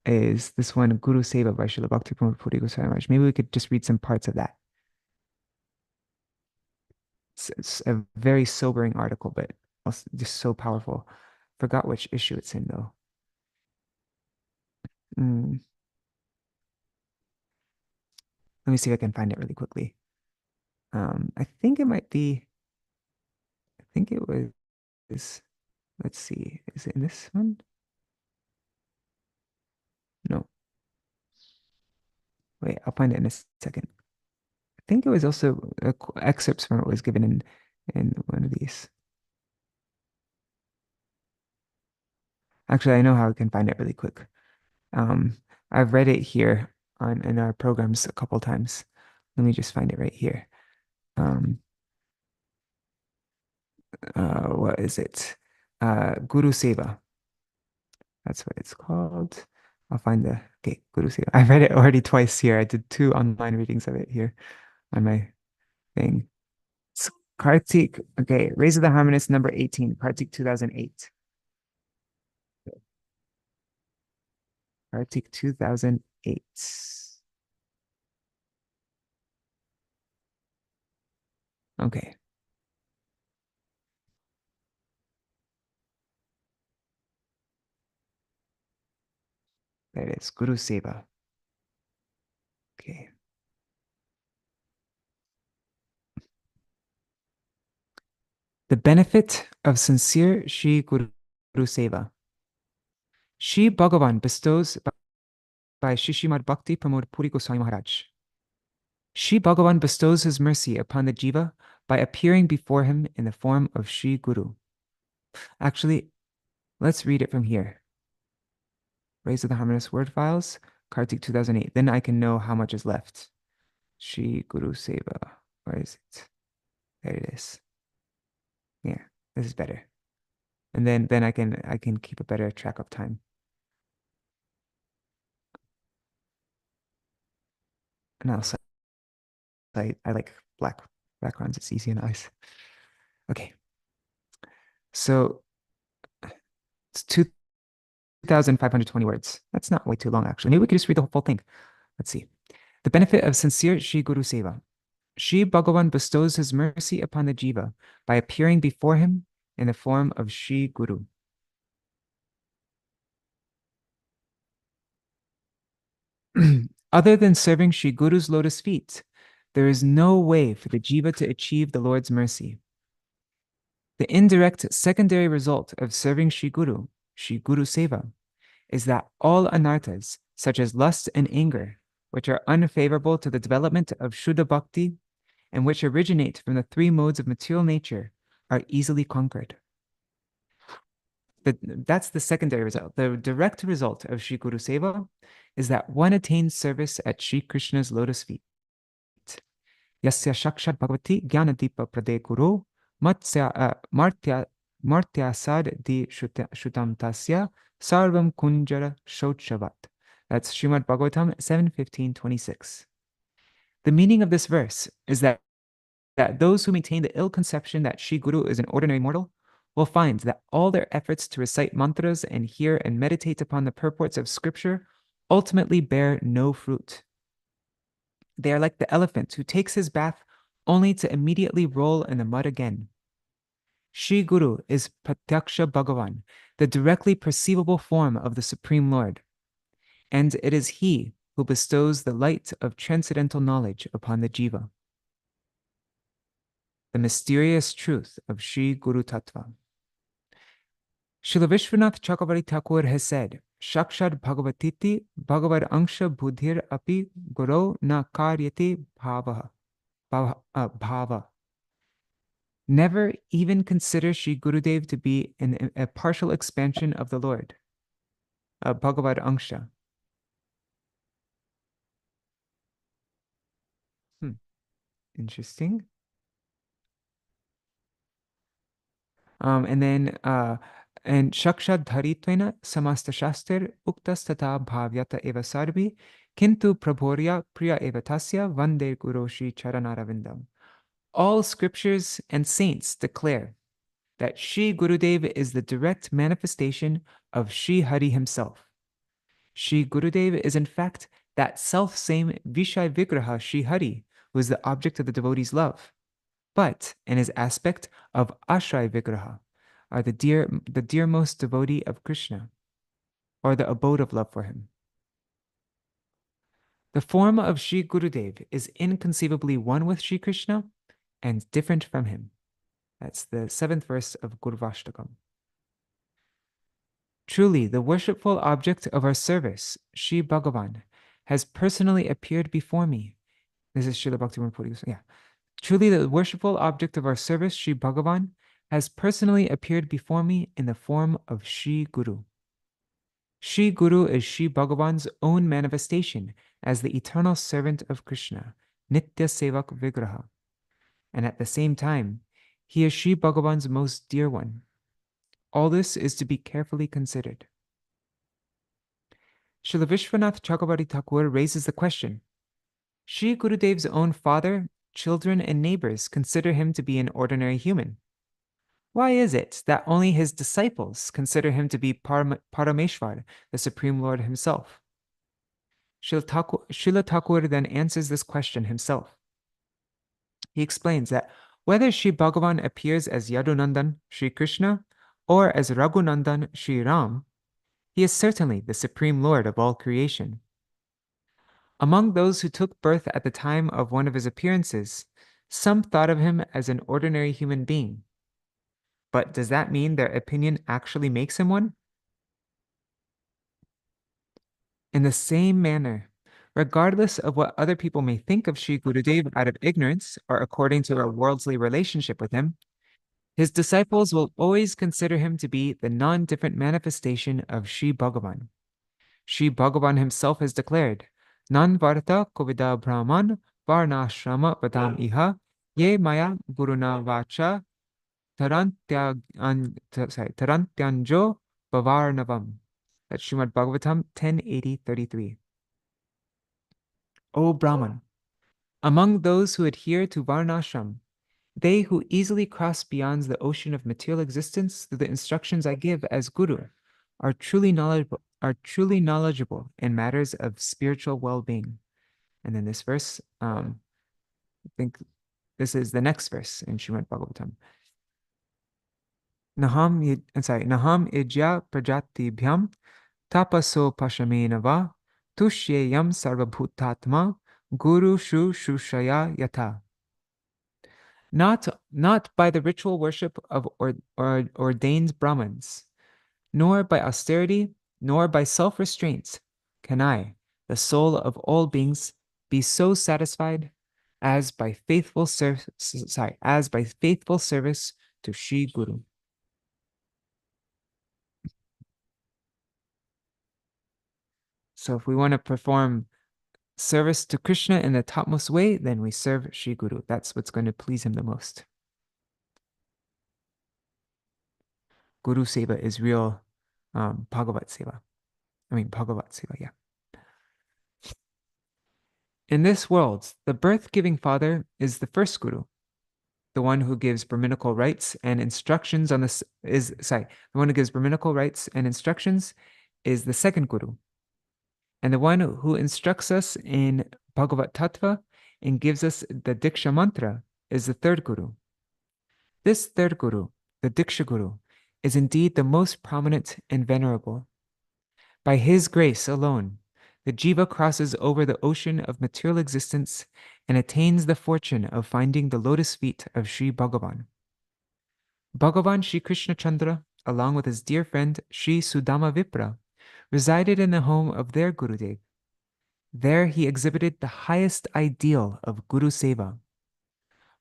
is this one, Guru Seva by Srila Bhakti Pramod Purī Gosvāmī Maharaj. Maybe we could just read some parts of that. It's a very sobering article, but also just so powerful. Forgot which issue it's in, though. Let me see if I can find it really quickly. I think it was, let's see, is it in this one? No. Wait, I'll find it in a second. I think it was also excerpts from it was given in one of these. Actually, I know how I can find it really quick. I've read it here in our programs a couple times. Let me just find it right here. What is it? Guru Seva. That's what it's called. I'll find okay, Guru Seva. I've read it already twice here. I did 2 online readings of it here on my thing. It's Kārtika. Okay, Raise of the Harmonist number 18, Kārtika 2008. Kārtika 2008. Okay. There it is, Guru Seva. Okay. The benefit of sincere Shri Guru Seva. Shri Bhagavan bestows by Śrīmad Bhakti Pramod Purī Gosvāmī Maharaj. Shri Bhagavan bestows his mercy upon the jiva by appearing before him in the form of Shri Guru. Actually, Let's read it from here. Raise of the Harmonist word files, Kārtika 2008. Then I can know how much is left. Shri Guru Seva. Where is it? There it is. Yeah, this is better. And then I can keep a better track of time. And I'll cite, I like black backgrounds, it's easy on eyes. Okay. So it's 2,520 words. That's not way too long, actually. Maybe we could just read the whole thing. Let's see. The benefit of sincere Shri Guru Seva. Shri Bhagavan bestows his mercy upon the jiva by appearing before him in the form of Shri Guru. Other than serving Shri Guru's lotus feet, there is no way for the jiva to achieve the Lord's mercy. The indirect secondary result of serving Shri Guru Seva, is that all anarthas, such as lust and anger, which are unfavorable to the development of Shuddha Bhakti and which originate from the three modes of material nature, are easily conquered. That's the secondary result. The direct result of Shri Guru Seva is that one attains service at Shri Krishna's lotus feet. Yasya Shakshad Bhagavati Jnanadipa Prade Guru Martyasad di Shutam Tasya Sarvam Kunjara Shochavat. That's Śrīmad Bhagavatam 7:15-26. The meaning of this verse is that those who maintain the ill conception that Shri Guru is an ordinary mortal will find that all their efforts to recite mantras and hear and meditate upon the purports of scripture ultimately bear no fruit. They are like the elephant who takes his bath only to immediately roll in the mud again. Shri Guru is Pratyaksha Bhagavan, the directly perceivable form of the Supreme Lord, and it is he who bestows the light of transcendental knowledge upon the jiva. The mysterious truth of Shri Guru Tattva. Srila Vishwanath Chakravarti Thakur has said, Shakshad Bhagavatiti Bhagavad Angsha Buddhir Api Guru Na Karyate Bhava. Never even consider Shri Gurudev to be a partial expansion of the Lord. Bhagavad Angsha. Interesting. And Shakshad Dharitvena Samasta Shastir Uktas Tata Bhavyata Eva Sarvi Kintu Prabhorya Priya Eva Tasya Vande Guru Shri Charanāravindam. All scriptures and saints declare that Shri Gurudev is the direct manifestation of Shri Hari himself. Shri Gurudev is in fact that self-same Vishaya Vigraha Shri Hari who is the object of the devotee's love, but in his aspect of Ashray Vigraha, are the dearmost devotee of Krishna, or the abode of love for him. The form of Shri Gurudev is inconceivably one with Shri Krishna and different from him. That's the 7th verse of Gurvashtakam. Truly, the worshipful object of our service, Shri Bhagavan, has personally appeared before me. This is Śrīla Bhaktivinoda Purī Gosvāmī. Yeah. Truly, the worshipful object of our service, Shri Bhagavan, has personally appeared before me in the form of Shri Guru. Shri Guru is Shri Bhagavan's own manifestation as the eternal servant of Krishna, Nitya Sevak Vigraha. And at the same time, he is Shri Bhagavan's most dear one. All this is to be carefully considered. Srila Vishwanath Chakravarti Thakur raises the question, Shri Gurudev's own father, children, and neighbors consider him to be an ordinary human. Why is it that only his disciples consider him to be Parameshwar, the Supreme Lord himself? Srila Thakur then answers this question himself. He explains that whether Shri Bhagavan appears as Yadunandan, Shri Krishna, or as Raghunandan, Shri Ram, he is certainly the Supreme Lord of all creation. Among those who took birth at the time of one of his appearances, some thought of him as an ordinary human being. But does that mean their opinion actually makes him one? In the same manner, regardless of what other people may think of Shri Gurudev out of ignorance or according to a worldly relationship with him, His disciples will always consider him to be the non-different manifestation of Sri Bhagavan. Sri Bhagavan himself has declared, Nan varta kovida brahman varnashrama vadam iha ye maya guruna vacha tarantyanjo bavarnavam. That's Śrīmad Bhagavatam 10:80-33. O Brahman, among those who adhere to Varnashram, they who easily cross beyond the ocean of material existence through the instructions I give as Guru are truly knowledgeable in matters of spiritual well-being. And then this verse, I think this is the next verse in Śrīmad Bhagavatam. Naham ijya prajatibhyam tapaso pashamena va tushyeyam sarvabhutatma guru shushaya yata. Not by the ritual worship of ordained Brahmins, nor by austerity, nor by self-restraint can I, the soul of all beings, be so satisfied as by faithful service to Sri Guru. So if we want to perform service to Krishna in the topmost way, then we serve Sri Guru. That's what's going to please him the most. Guru Seva is real Bhagavat Seva. Bhagavat Seva, yeah. In this world, the birth-giving father is the first Guru. The one who gives Brahminical rights and instructions the one who gives Brahminical rights and instructions is the second Guru. And the one who instructs us in Bhagavat Tattva and gives us the Diksha mantra is the third Guru. This third Guru, the Diksha Guru, is indeed the most prominent and venerable. By his grace alone, the jiva crosses over the ocean of material existence and attains the fortune of finding the lotus feet of Sri Bhagavan. Bhagavan Sri Krishna Chandra, along with his dear friend Sri Sudama Vipra, resided in the home of their Gurudev. There he exhibited the highest ideal of Guru Seva.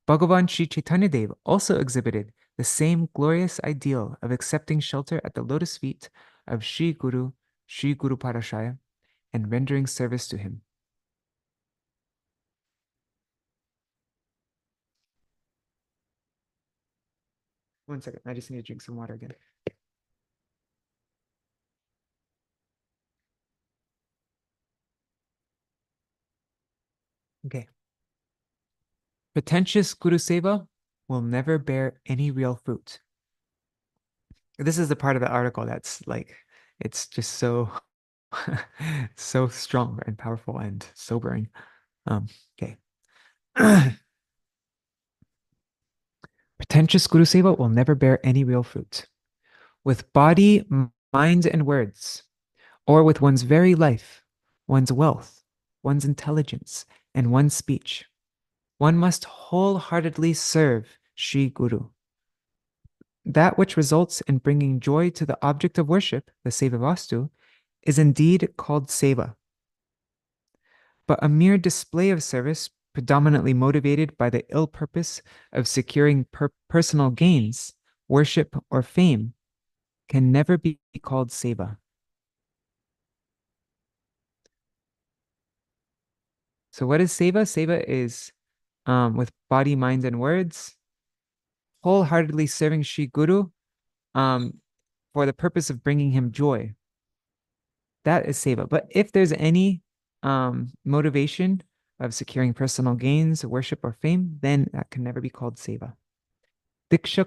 Bhagavan Sri Chaitanya Dev also exhibited the same glorious ideal of accepting shelter at the lotus feet of Sri Guru Parashaya, and rendering service to him. One second, I just need to drink some water again. Okay. Pretentious Guru Seva will never bear any real fruit. This is the part of the article that's like, it's just so, so strong and powerful and sobering. Okay. Pretentious Guru Seva will never bear any real fruit. With body, mind, and words, or with one's very life, one's wealth, one's intelligence, and one's speech, one must wholeheartedly serve Sri Guru. That which results in bringing joy to the object of worship, the Seva Vastu, is indeed called Seva. But a mere display of service, predominantly motivated by the ill purpose of securing personal gains, worship, or fame, can never be called Seva. So what is Seva? Seva is with body, mind, and words, wholeheartedly serving Sri Guru for the purpose of bringing him joy. That is Seva. But if there's any motivation of securing personal gains, worship, or fame, then that can never be called Seva. Diksha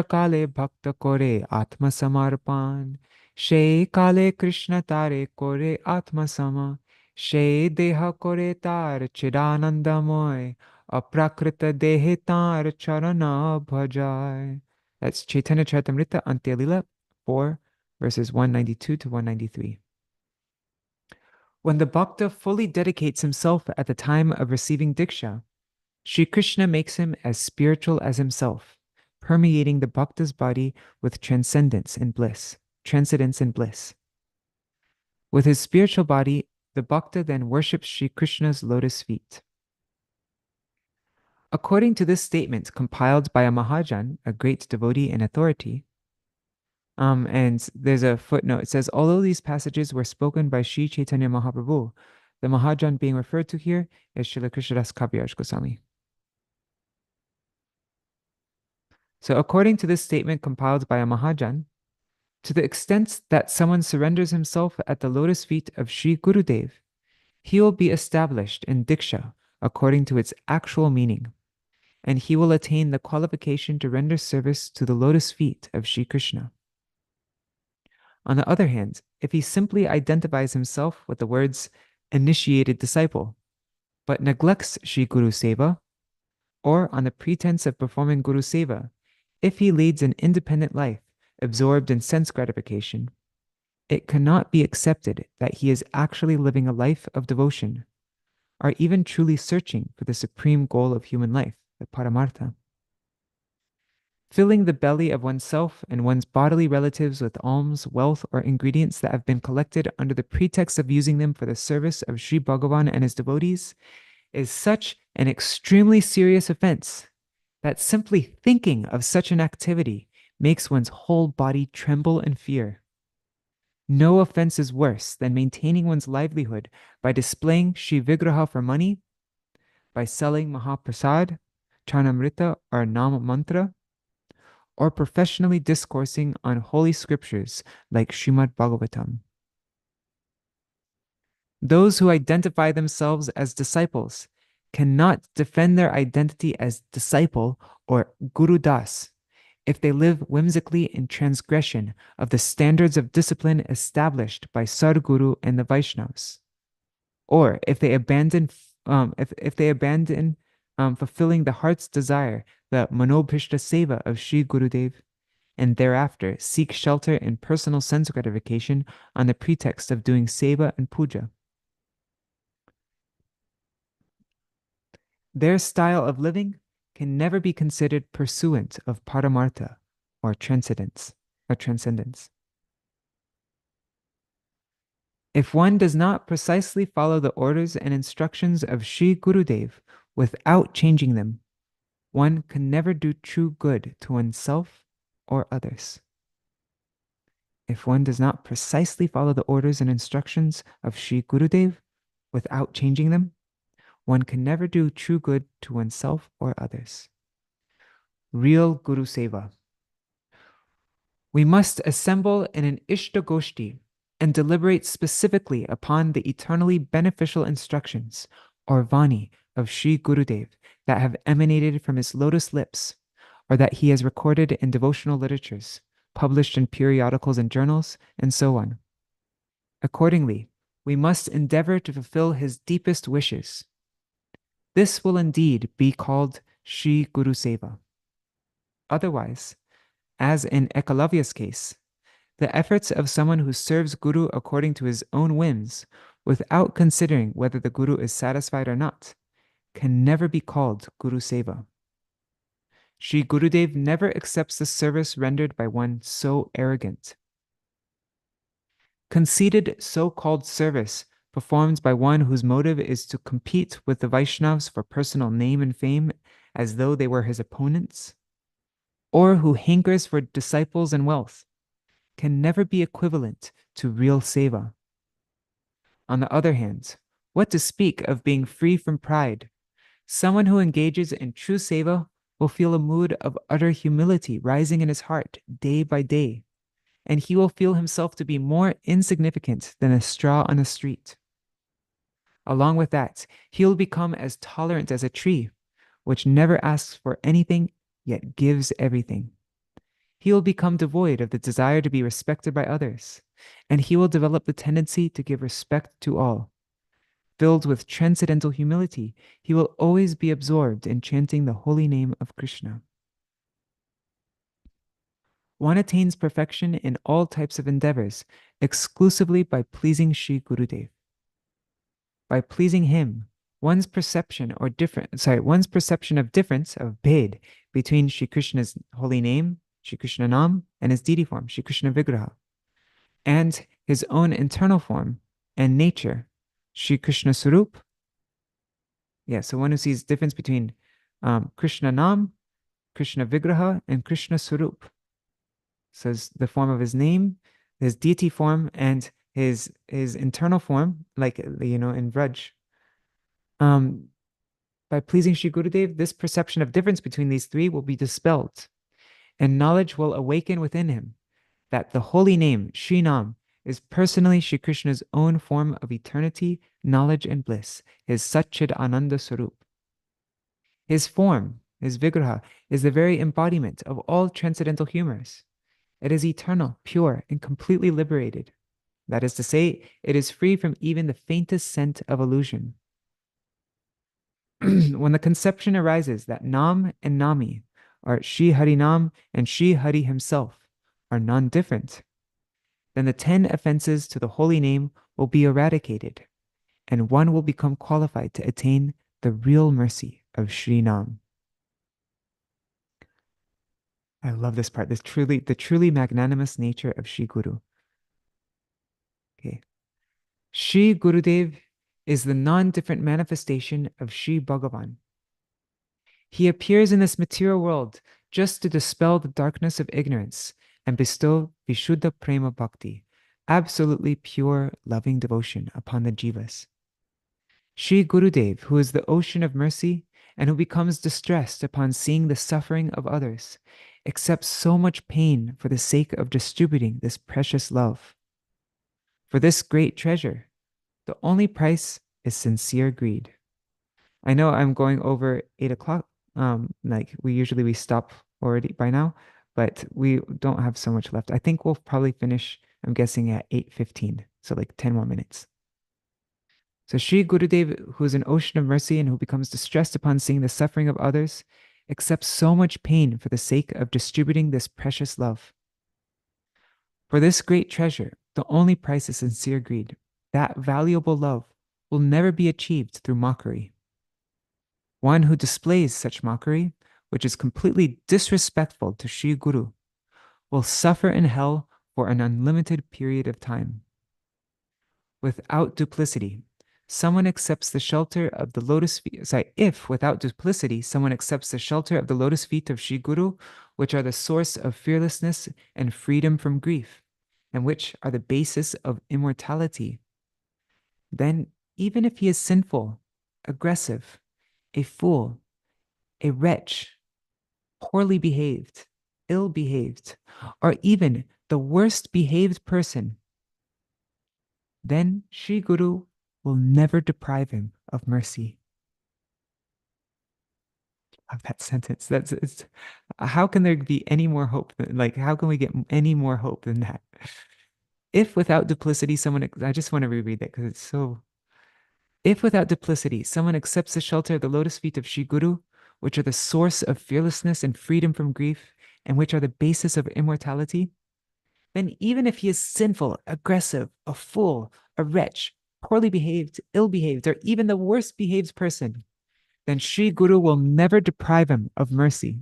kale bhakta kore atma samarpan, she kale Krishna tare kore atma sama, she deha kore tar chidanandamoy, aprakrita dehe tar charana bhajay. That's Chaitanya Charitamrita Antya Lila 4, verses 192 to 193. When the bhakta fully dedicates himself at the time of receiving Diksha, Sri Krishna makes him as spiritual as himself, permeating the bhakta's body with transcendence and bliss. With his spiritual body, the bhakta then worships Sri Krishna's lotus feet. According to this statement compiled by a Mahajan, a great devotee in authority, and there's a footnote. It says, although these passages were spoken by Sri Chaitanya Mahaprabhu, the Mahajan being referred to here is Śrīla Krishnadas Kaviraj Goswami. So according to this statement compiled by a Mahajan, to the extent that someone surrenders himself at the lotus feet of Sri Gurudev, he will be established in Diksha according to its actual meaning, and he will attain the qualification to render service to the lotus feet of Sri Krishna. On the other hand, if he simply identifies himself with the words initiated disciple, but neglects Sri Guru Seva, or on the pretense of performing Guru Seva, if he leads an independent life, absorbed in sense gratification, it cannot be accepted that he is actually living a life of devotion, or even truly searching for the supreme goal of human life, the Paramartha. Filling the belly of oneself and one's bodily relatives with alms, wealth, or ingredients that have been collected under the pretext of using them for the service of Sri Bhagavan and his devotees is such an extremely serious offense that simply thinking of such an activity makes one's whole body tremble in fear. No offense is worse than maintaining one's livelihood by displaying Shri Vigraha for money, by selling Mahaprasad, Charnamrita, or Nam Mantra, or professionally discoursing on holy scriptures like Śrīmad Bhagavatam. Those who identify themselves as disciples cannot defend their identity as disciple or Guru Das if they live whimsically in transgression of the standards of discipline established by Sadhguru and the Vaishnavas, or if they abandon fulfilling the heart's desire, the Manobhishta Seva of Sri Gurudev, and thereafter seek shelter in personal sense gratification on the pretext of doing Seva and Puja. Their style of living can never be considered pursuant of Paramartha or transcendence. If one does not precisely follow the orders and instructions of Sri Gurudev without changing them, one can never do true good to oneself or others. If one does not precisely follow the orders and instructions of Sri Gurudev without changing them, one can never do true good to oneself or others. Real Guru Seva. We must assemble in an Ishtagoshti and deliberate specifically upon the eternally beneficial instructions, or Vani, of Sri Gurudev that have emanated from his lotus lips, or that he has recorded in devotional literatures, published in periodicals and journals, and so on. Accordingly, we must endeavor to fulfill his deepest wishes. This will indeed be called Sri Guru Seva. Otherwise, as in Ekalavya's case, the efforts of someone who serves Guru according to his own whims, without considering whether the Guru is satisfied or not, can never be called Guru Seva. Sri Gurudev never accepts the service rendered by one so arrogant. Conceited so-called service performed by one whose motive is to compete with the Vaishnavas for personal name and fame as though they were his opponents, or who hankers for disciples and wealth, can never be equivalent to real seva. On the other hand, what to speak of being free from pride? Someone who engages in true seva will feel a mood of utter humility rising in his heart day by day, and he will feel himself to be more insignificant than a straw on the street. Along with that, he will become as tolerant as a tree, which never asks for anything, yet gives everything. He will become devoid of the desire to be respected by others, and he will develop the tendency to give respect to all. Filled with transcendental humility, he will always be absorbed in chanting the holy name of Krishna. One attains perfection in all types of endeavors exclusively by pleasing Sri Gurudev. By pleasing him, one's perception of difference of bhed between Sri Krishna's holy name, Sri Krishna Nam, and his deity form, Sri Krishna Vigraha, and his own internal form and nature, Sri Krishna Sarup. Yeah, so one who sees difference between Krishna Nam, Krishna Vigraha, and Krishna Surup. Says the form of his name, his deity form, and his internal form, like in Vraj. By pleasing Sri Gurudev, this perception of difference between these three will be dispelled, and knowledge will awaken within him that the holy name, Shri Nam, is personally Shri Krishna's own form of eternity, knowledge, and bliss, his Satchid Ananda Sarup. His form, his Vigraha, is the very embodiment of all transcendental humors. It is eternal, pure, and completely liberated. That is to say, it is free from even the faintest scent of illusion. When the conception arises that Nam and Nami, or Shri Harinam and Shri Hari himself, are non-different, then the 10 offenses to the holy name will be eradicated, and one will become qualified to attain the real mercy of Shri Nam. I love this part, the truly magnanimous nature of Shri Guru. Okay. Shri Gurudev is the non-different manifestation of Shri Bhagavan. He appears in this material world just to dispel the darkness of ignorance and bestow Vishuddha Prema Bhakti, absolutely pure, loving devotion upon the jivas. Shri Gurudev, who is the ocean of mercy and who becomes distressed upon seeing the suffering of others, accepts so much pain for the sake of distributing this precious love. For this great treasure, the only price is sincere greed. I know I'm going over 8 o'clock. Like we stop already by now, but we don't have so much left. I think we'll probably finish, I'm guessing, at 8:15. So like 10 more minutes. So Sri Gurudev, who is an ocean of mercy and who becomes distressed upon seeing the suffering of others, accepts so much pain for the sake of distributing this precious love. For this great treasure, the only price is sincere greed. That valuable love will never be achieved through mockery. One who displays such mockery, which is completely disrespectful to Sri Guru, will suffer in hell for an unlimited period of time. Without duplicity, someone accepts the shelter of the lotus feet. If without duplicity, someone accepts the shelter of the lotus feet of Sri Guru, which are the source of fearlessness and freedom from grief, and which are the basis of immortality, then even if he is sinful, aggressive, a fool, a wretch, poorly behaved, ill-behaved, or even the worst behaved person, then Sri Guru will never deprive him of mercy. Of that sentence. How can there be any more hope how can we get any more hope than that? If without duplicity, I just want to reread that because it's so. If without duplicity, someone accepts the shelter of the lotus feet of Sri Guru, which are the source of fearlessness and freedom from grief, and which are the basis of immortality, then even if he is sinful, aggressive, a fool, a wretch, poorly behaved, ill-behaved, or even the worst behaved person, then Sri Guru will never deprive him of mercy.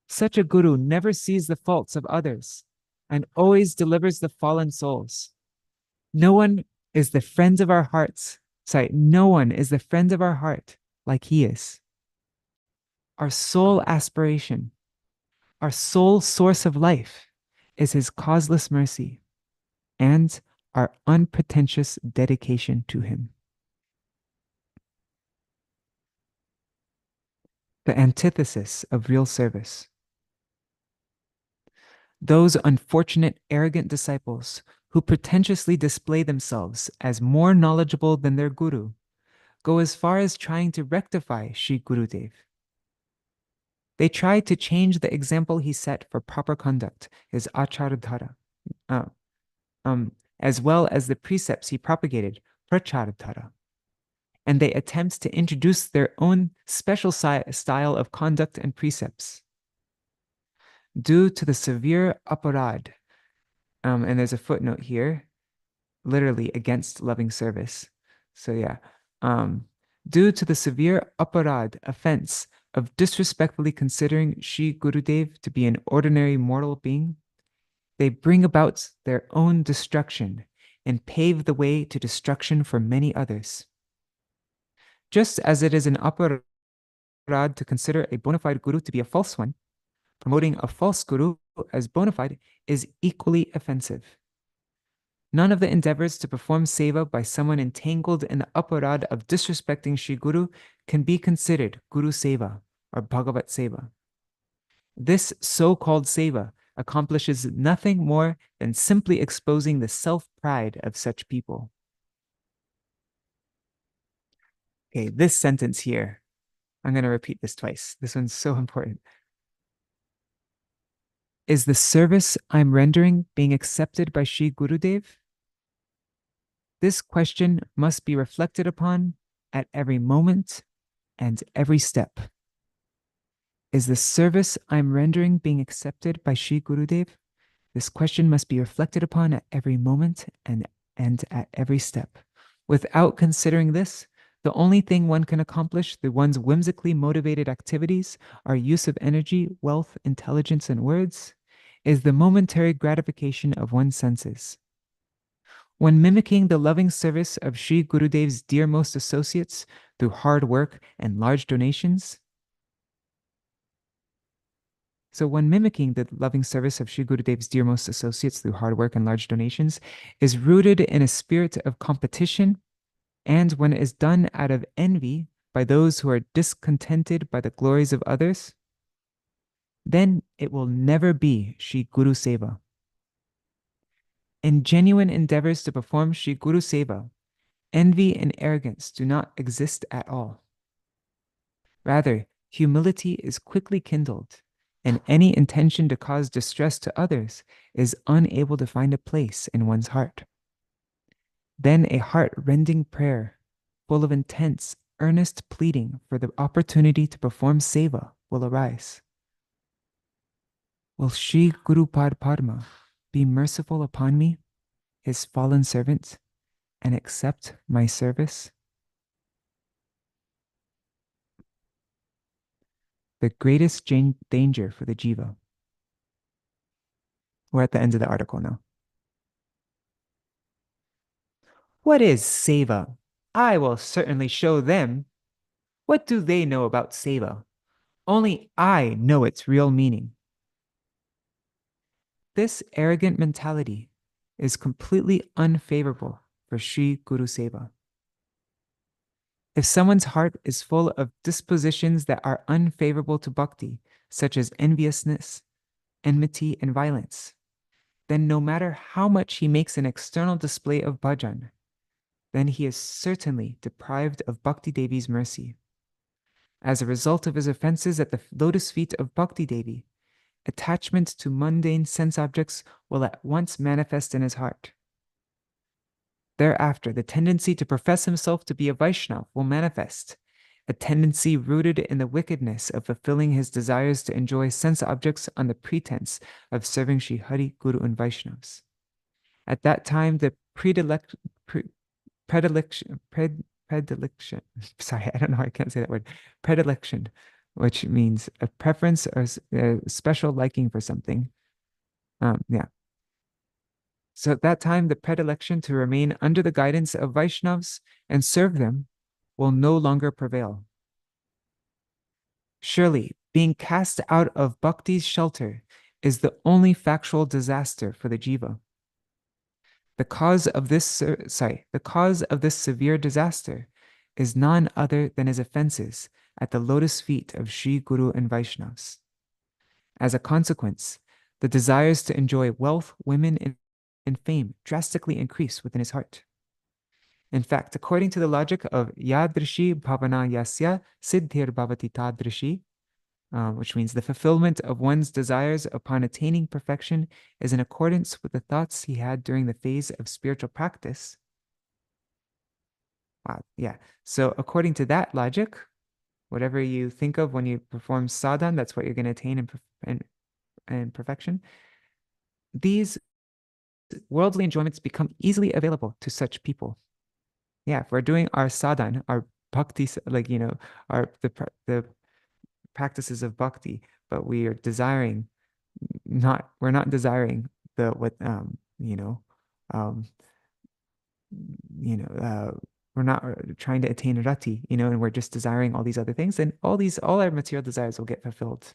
Such a Guru never sees the faults of others and always delivers the fallen souls. No one is the friend of our hearts. No one is the friend of our heart like he is. Our sole aspiration, our sole source of life is his causeless mercy and our unpretentious dedication to him. The antithesis of real service. Those unfortunate, arrogant disciples who pretentiously display themselves as more knowledgeable than their guru go as far as trying to rectify Sri Gurudev. They try to change the example he set for proper conduct, his acharadhara, as well as the precepts he propagated, pracharadhara. And they attempt to introduce their own special style of conduct and precepts. Due to the severe aparad, and there's a footnote here, literally against loving service. So yeah, due to the severe aparad offense of disrespectfully considering Sri Gurudev to be an ordinary mortal being, they bring about their own destruction and pave the way to destruction for many others. Just as it is an aparad aparad to consider a bona fide guru to be a false one, promoting a false guru as bona fide is equally offensive. None of the endeavors to perform seva by someone entangled in the aparad of disrespecting Shri Guru can be considered Guru Seva or Bhagavat Seva. This so-called seva accomplishes nothing more than simply exposing the self-pride of such people. Okay, this sentence here, I'm going to repeat this twice. This one's so important. Is the service I'm rendering being accepted by Shri Gurudev? This question must be reflected upon at every moment and every step. Is the service I'm rendering being accepted by Shri Gurudev? This question must be reflected upon at every moment and at every step. Without considering this, the only thing one can accomplish through one's whimsically motivated activities, our use of energy, wealth, intelligence, and words, is the momentary gratification of one's senses. When mimicking the loving service of Shri Gurudev's dearmost associates through hard work and large donations, so when mimicking the loving service of Shri Gurudev's dearmost associates through hard work and large donations is rooted in a spirit of competition, and when it is done out of envy by those who are discontented by the glories of others, then it will never be Shri Guru Seva. In genuine endeavors to perform Shri Guru Seva, envy and arrogance do not exist at all. Rather, humility is quickly kindled, and any intention to cause distress to others is unable to find a place in one's heart. Then a heart-rending prayer, full of intense, earnest pleading for the opportunity to perform seva, will arise. Will Shri Guru Padma be merciful upon me, his fallen servant, and accept my service? The greatest danger for the jiva. We're at the end of the article now. What is seva? I will certainly show them. What do they know about seva? Only I know its real meaning. This arrogant mentality is completely unfavorable for Shri Guru Seva. If someone's heart is full of dispositions that are unfavorable to bhakti, such as enviousness, enmity, and violence, then no matter how much he makes an external display of bhajan, then he is certainly deprived of Bhakti Devi's mercy. As a result of his offenses at the lotus feet of Bhakti Devi, attachment to mundane sense objects will at once manifest in his heart. Thereafter, the tendency to profess himself to be a Vaiṣṇava will manifest, a tendency rooted in the wickedness of fulfilling his desires to enjoy sense objects on the pretense of serving Shri Hari, Guru, and Vaishnavas. At that time, the predilection, sorry, I don't know, I can't say that word, predilection, which means a preference or a special liking for something. So at that time, the predilection to remain under the guidance of Vaishnavas and serve them will no longer prevail. Surely, being cast out of bhakti's shelter is the only factual disaster for the jiva. The cause of this severe disaster is none other than his offenses at the lotus feet of Shri Guru and Vaishnavas. As a consequence, the desires to enjoy wealth, women, and fame drastically increase within his heart. In fact, according to the logic of yadrishi bhavana yasya siddhir bhavati tadrishi, which means the fulfillment of one's desires upon attaining perfection is in accordance with the thoughts he had during the phase of spiritual practice. Wow, yeah. So according to that logic, whatever you think of when you perform sadhana, that's what you're going to attain in perfection. These worldly enjoyments become easily available to such people. Yeah, if we're doing our sadhana, our bhakti, like, the practices of bhakti, but we are desiring we're not desiring the we're not trying to attain rati, and we're just desiring all these other things, then all our material desires will get fulfilled.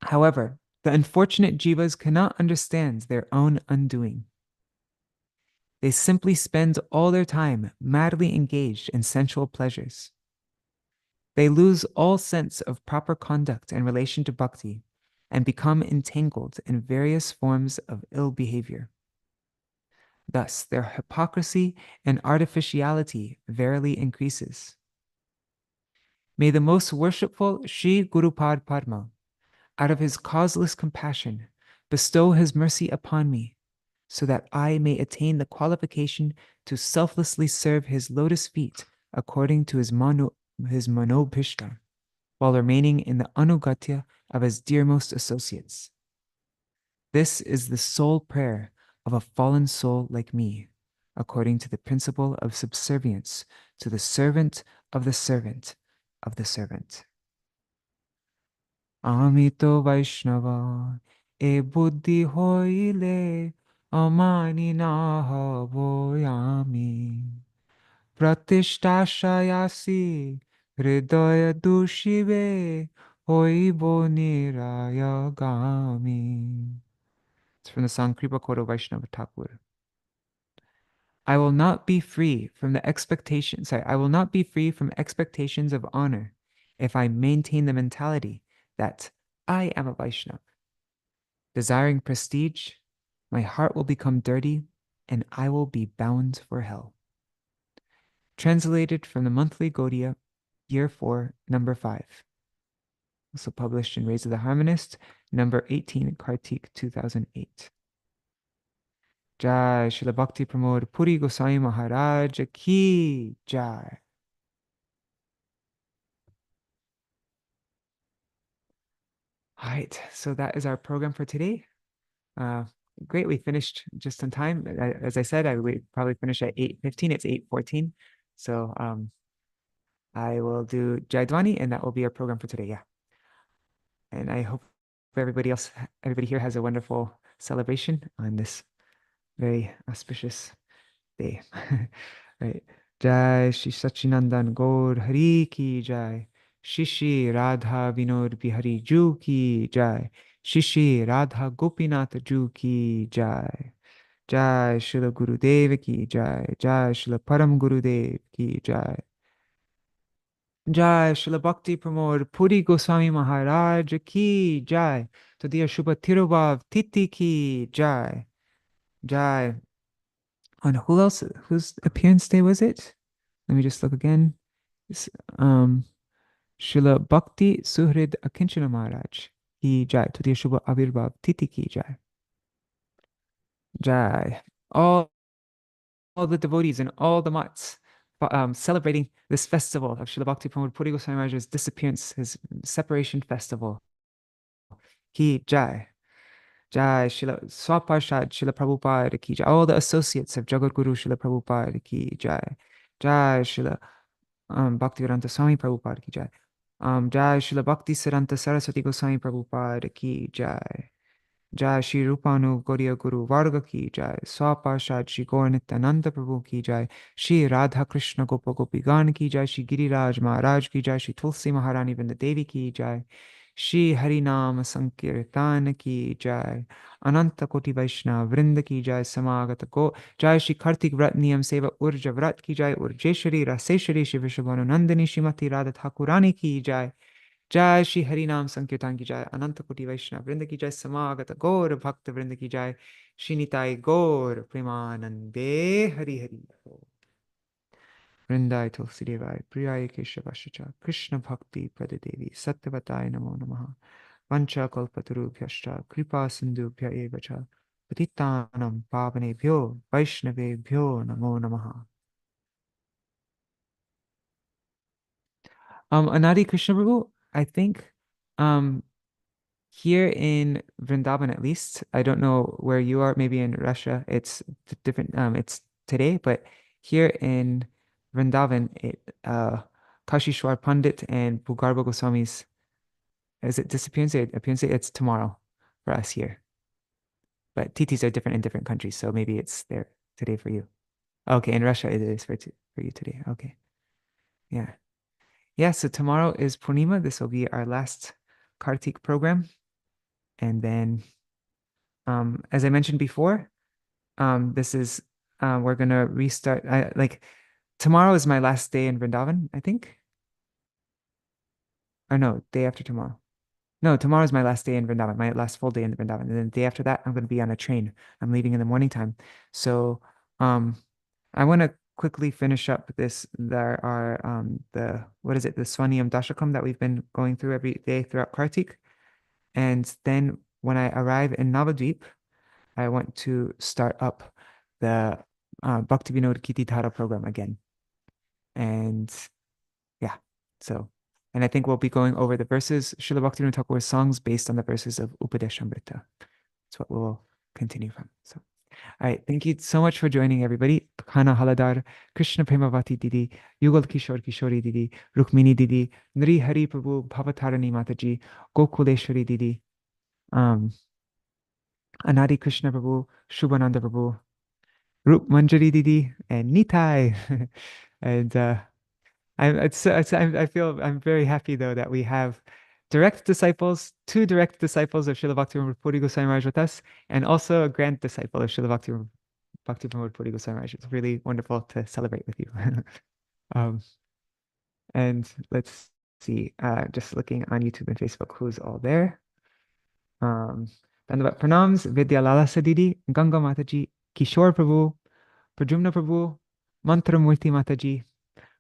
However, the unfortunate jivas cannot understand their own undoing. They simply spend all their time madly engaged in sensual pleasures. They lose all sense of proper conduct in relation to bhakti and become entangled in various forms of ill behavior. Thus, their hypocrisy and artificiality verily increases. May the most worshipful Sri Gurupad Padma, out of his causeless compassion, bestow his mercy upon me, so that I may attain the qualification to selflessly serve his lotus feet according to his manobhishta, while remaining in the anugatya of his dearmost associates. This is the sole prayer of a fallen soul like me, according to the principle of subservience to the servant of the servant of the servant. Amito Vaiṣṇava e buddhi hoile amani naha voyami pratishtashayasi hridaya dushive hoibo nirayagami. It's from the song Kripa Koto Vaishnava Thakur. I will not be free from expectations of honor if I maintain the mentality that I am a Vaishnava. Desiring prestige, my heart will become dirty and I will be bound for hell. Translated from the monthly Gaudiya, year 4, number 5. Also published in Rays of the Harmonist, number 18, Kārtika 2008. Jai Śrīla Bhakti Pramoda Purī Gosvāmī Mahārāja ki Jai. All right, so that is our program for today. Great, we finished just on time. As I said, we probably finish at 8:15. It's 8:14. So I will do Jaidwani, and that will be our program for today. Yeah. And I hope everybody here has a wonderful celebration on this very auspicious day. Right. Jai Shri Sachinandan Gaur Hari Ki Jai. Shishi Radha Vinod Bihari Ju Ki Jai. Shishi Radha Gopinath Ju Ki Jai. Jai Srila Gurudev Ki Jai. Jai Srila Param Gurudev Ki Jai. Jai Srila Bhakti Pramod Purī Gosvāmī Mahārāja Ki Jai. Tadiya Shubha Tirubhav Titi Ki Jai. Jai. And who else? Whose appearance day was it? Let me just look again. Srila Bhakti Suhrid Akinchana Maharaj Ki Jai. Tadiya Shubha Avirbhav Titi Ki Jai. Jai. All the devotees and all the mats celebrating this festival of Srila Bhakti Pramod Purī Gosvāmī Maharaj's disappearance, his separation festival. Ki Jai. Jai Srila Swaparshad Srila Prabhupada Ki Jai. All the associates of Jagat Guru Srila Prabhupada Ki Jai. Jai Srila Bhaktivedānta Swami Prabhupada Ki Jai. Jai Srila Bhakti Siddhanta Saraswati Goswami Prabhupada Ki Jai. Jai Shri Rupanu Gauriya Guru Varga Ki Jai. Swaparshad Shri Gaur Nityananda Prabhu Ki Jai. Shri Radha Krishna Gopa Gopigan Ki Jai. Shri Giriraj Maharaj Ki Jai. Shri Tulsi Maharani Vrindadevi Ki Jai. Shri Harinam Sankirtan Ki Jai. Ananta Koti Vaishnava Vrinda Ki Jai. Samagata Go Jai. Shri Kartik Vrat Niyam Seva Urja Vrat Ki Jai. Urjeshwari Raseshwari Shri Vishabhanu Nandini Shrimati Radha Thakurani Ki Jai. Jai Shri Harinam Sankirtan Ki Jai. Ananta Koti Vaishnava Vrinda Ki Jai. Samagata Gaur Bhakta Vrinda Ki Jai. Shri Nitai Gaur Premanande Hari Hari. Vrindai Tulsi Devai Priyai Keshavashacha Krishna Bhakti Pradadevi Satyavatai Namo Namaha Vancha Kalpatarubhyascha Kripa Sindhubhya Evacha Patitanam Pavanebhyo Vaishnavebhyo Namo Namaha. Anadi Krishna Prabhu, I think here in Vrindavan at least, I don't know where you are, maybe in Russia, it's different, it's today, but here in Vrindavan, Kashishwar Pandit and Bhugarba Goswami's, is it disappearance day? Appearance day? It's tomorrow for us here. But titis are different in different countries, so maybe it's there today for you. Okay, in Russia it is for you today. Okay. Yeah. Yeah, so tomorrow is Purnima. This will be our last Kartik program. And then as I mentioned before, this is we're gonna restart like tomorrow is my last day in Vrindavan, I think. Or no, day after tomorrow. No, tomorrow's my last day in Vrindavan, my last full day in Vrindavan. And then the day after that, I'm going to be on a train. I'm leaving in the morning time. So I want to quickly finish up what is it, the Swaniyam Dashakam that we've been going through every day throughout Kartik. And then when I arrive in Navadvip, I want to start up the Bhakti Vinod Kitithara program again. And yeah, so, and I think we'll be going over the verses, Srila Bhaktivinoda Thakur's songs based on the verses of Upadeshamrita. That's what we'll continue from. So, all right, thank you so much for joining, everybody. Khana Haladar, Krishna Premavati Didi, Yugal Kishore Kishori Didi, Rukmini Didi, Nri Hari Prabhu, Bhavatarani Mataji, Gokuleshwari Didi, Anadi Krishna Prabhu, Shubhananda Prabhu, Rup Manjari Didi, and Nitai. And I feel I'm very happy though that we have direct disciples, two direct disciples of Srila Bhaktivinoda Purī Gosvāmī Maharaj with us, and also a grand disciple of Srila Bhaktivinoda Purī Gosvāmī Maharaj. It's really wonderful to celebrate with you. um, and let's see, just looking on YouTube and Facebook, who's all there. Dandavat Pranams, Vidya Lalasa Didi, Ganga Mataji, Kishore Prabhu, Prajumna Prabhu, Mantra Murti Mataji,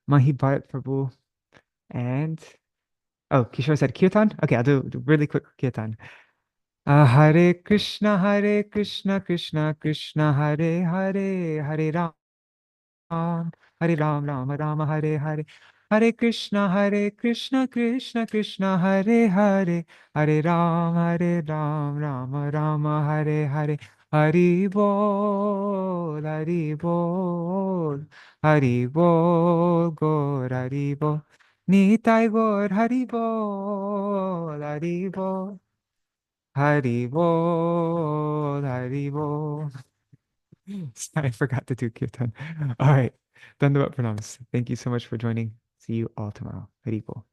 Mahi Bharat Prabhu, and oh, Kishore said kirtan. Okay, I'll do really quick kirtan. Hare Krishna, Krishna Krishna, Hare Hare, Hare Ram, Hare Ram, Ram Ram, Hare Hare. Hare Krishna, Krishna Krishna, Hare Hare, Hare Ram, Ram Ram, Hare Hare. Hari Bol, Hari Bol, Hari Bol, Gaur Hari Bol. Nitai Gaur Hari Bol, Hari Bol, Hari Bol, Hari Bol. I forgot to do kirtan. All right. Dandavat pranams. Thank you so much for joining. See you all tomorrow. Hari Bol.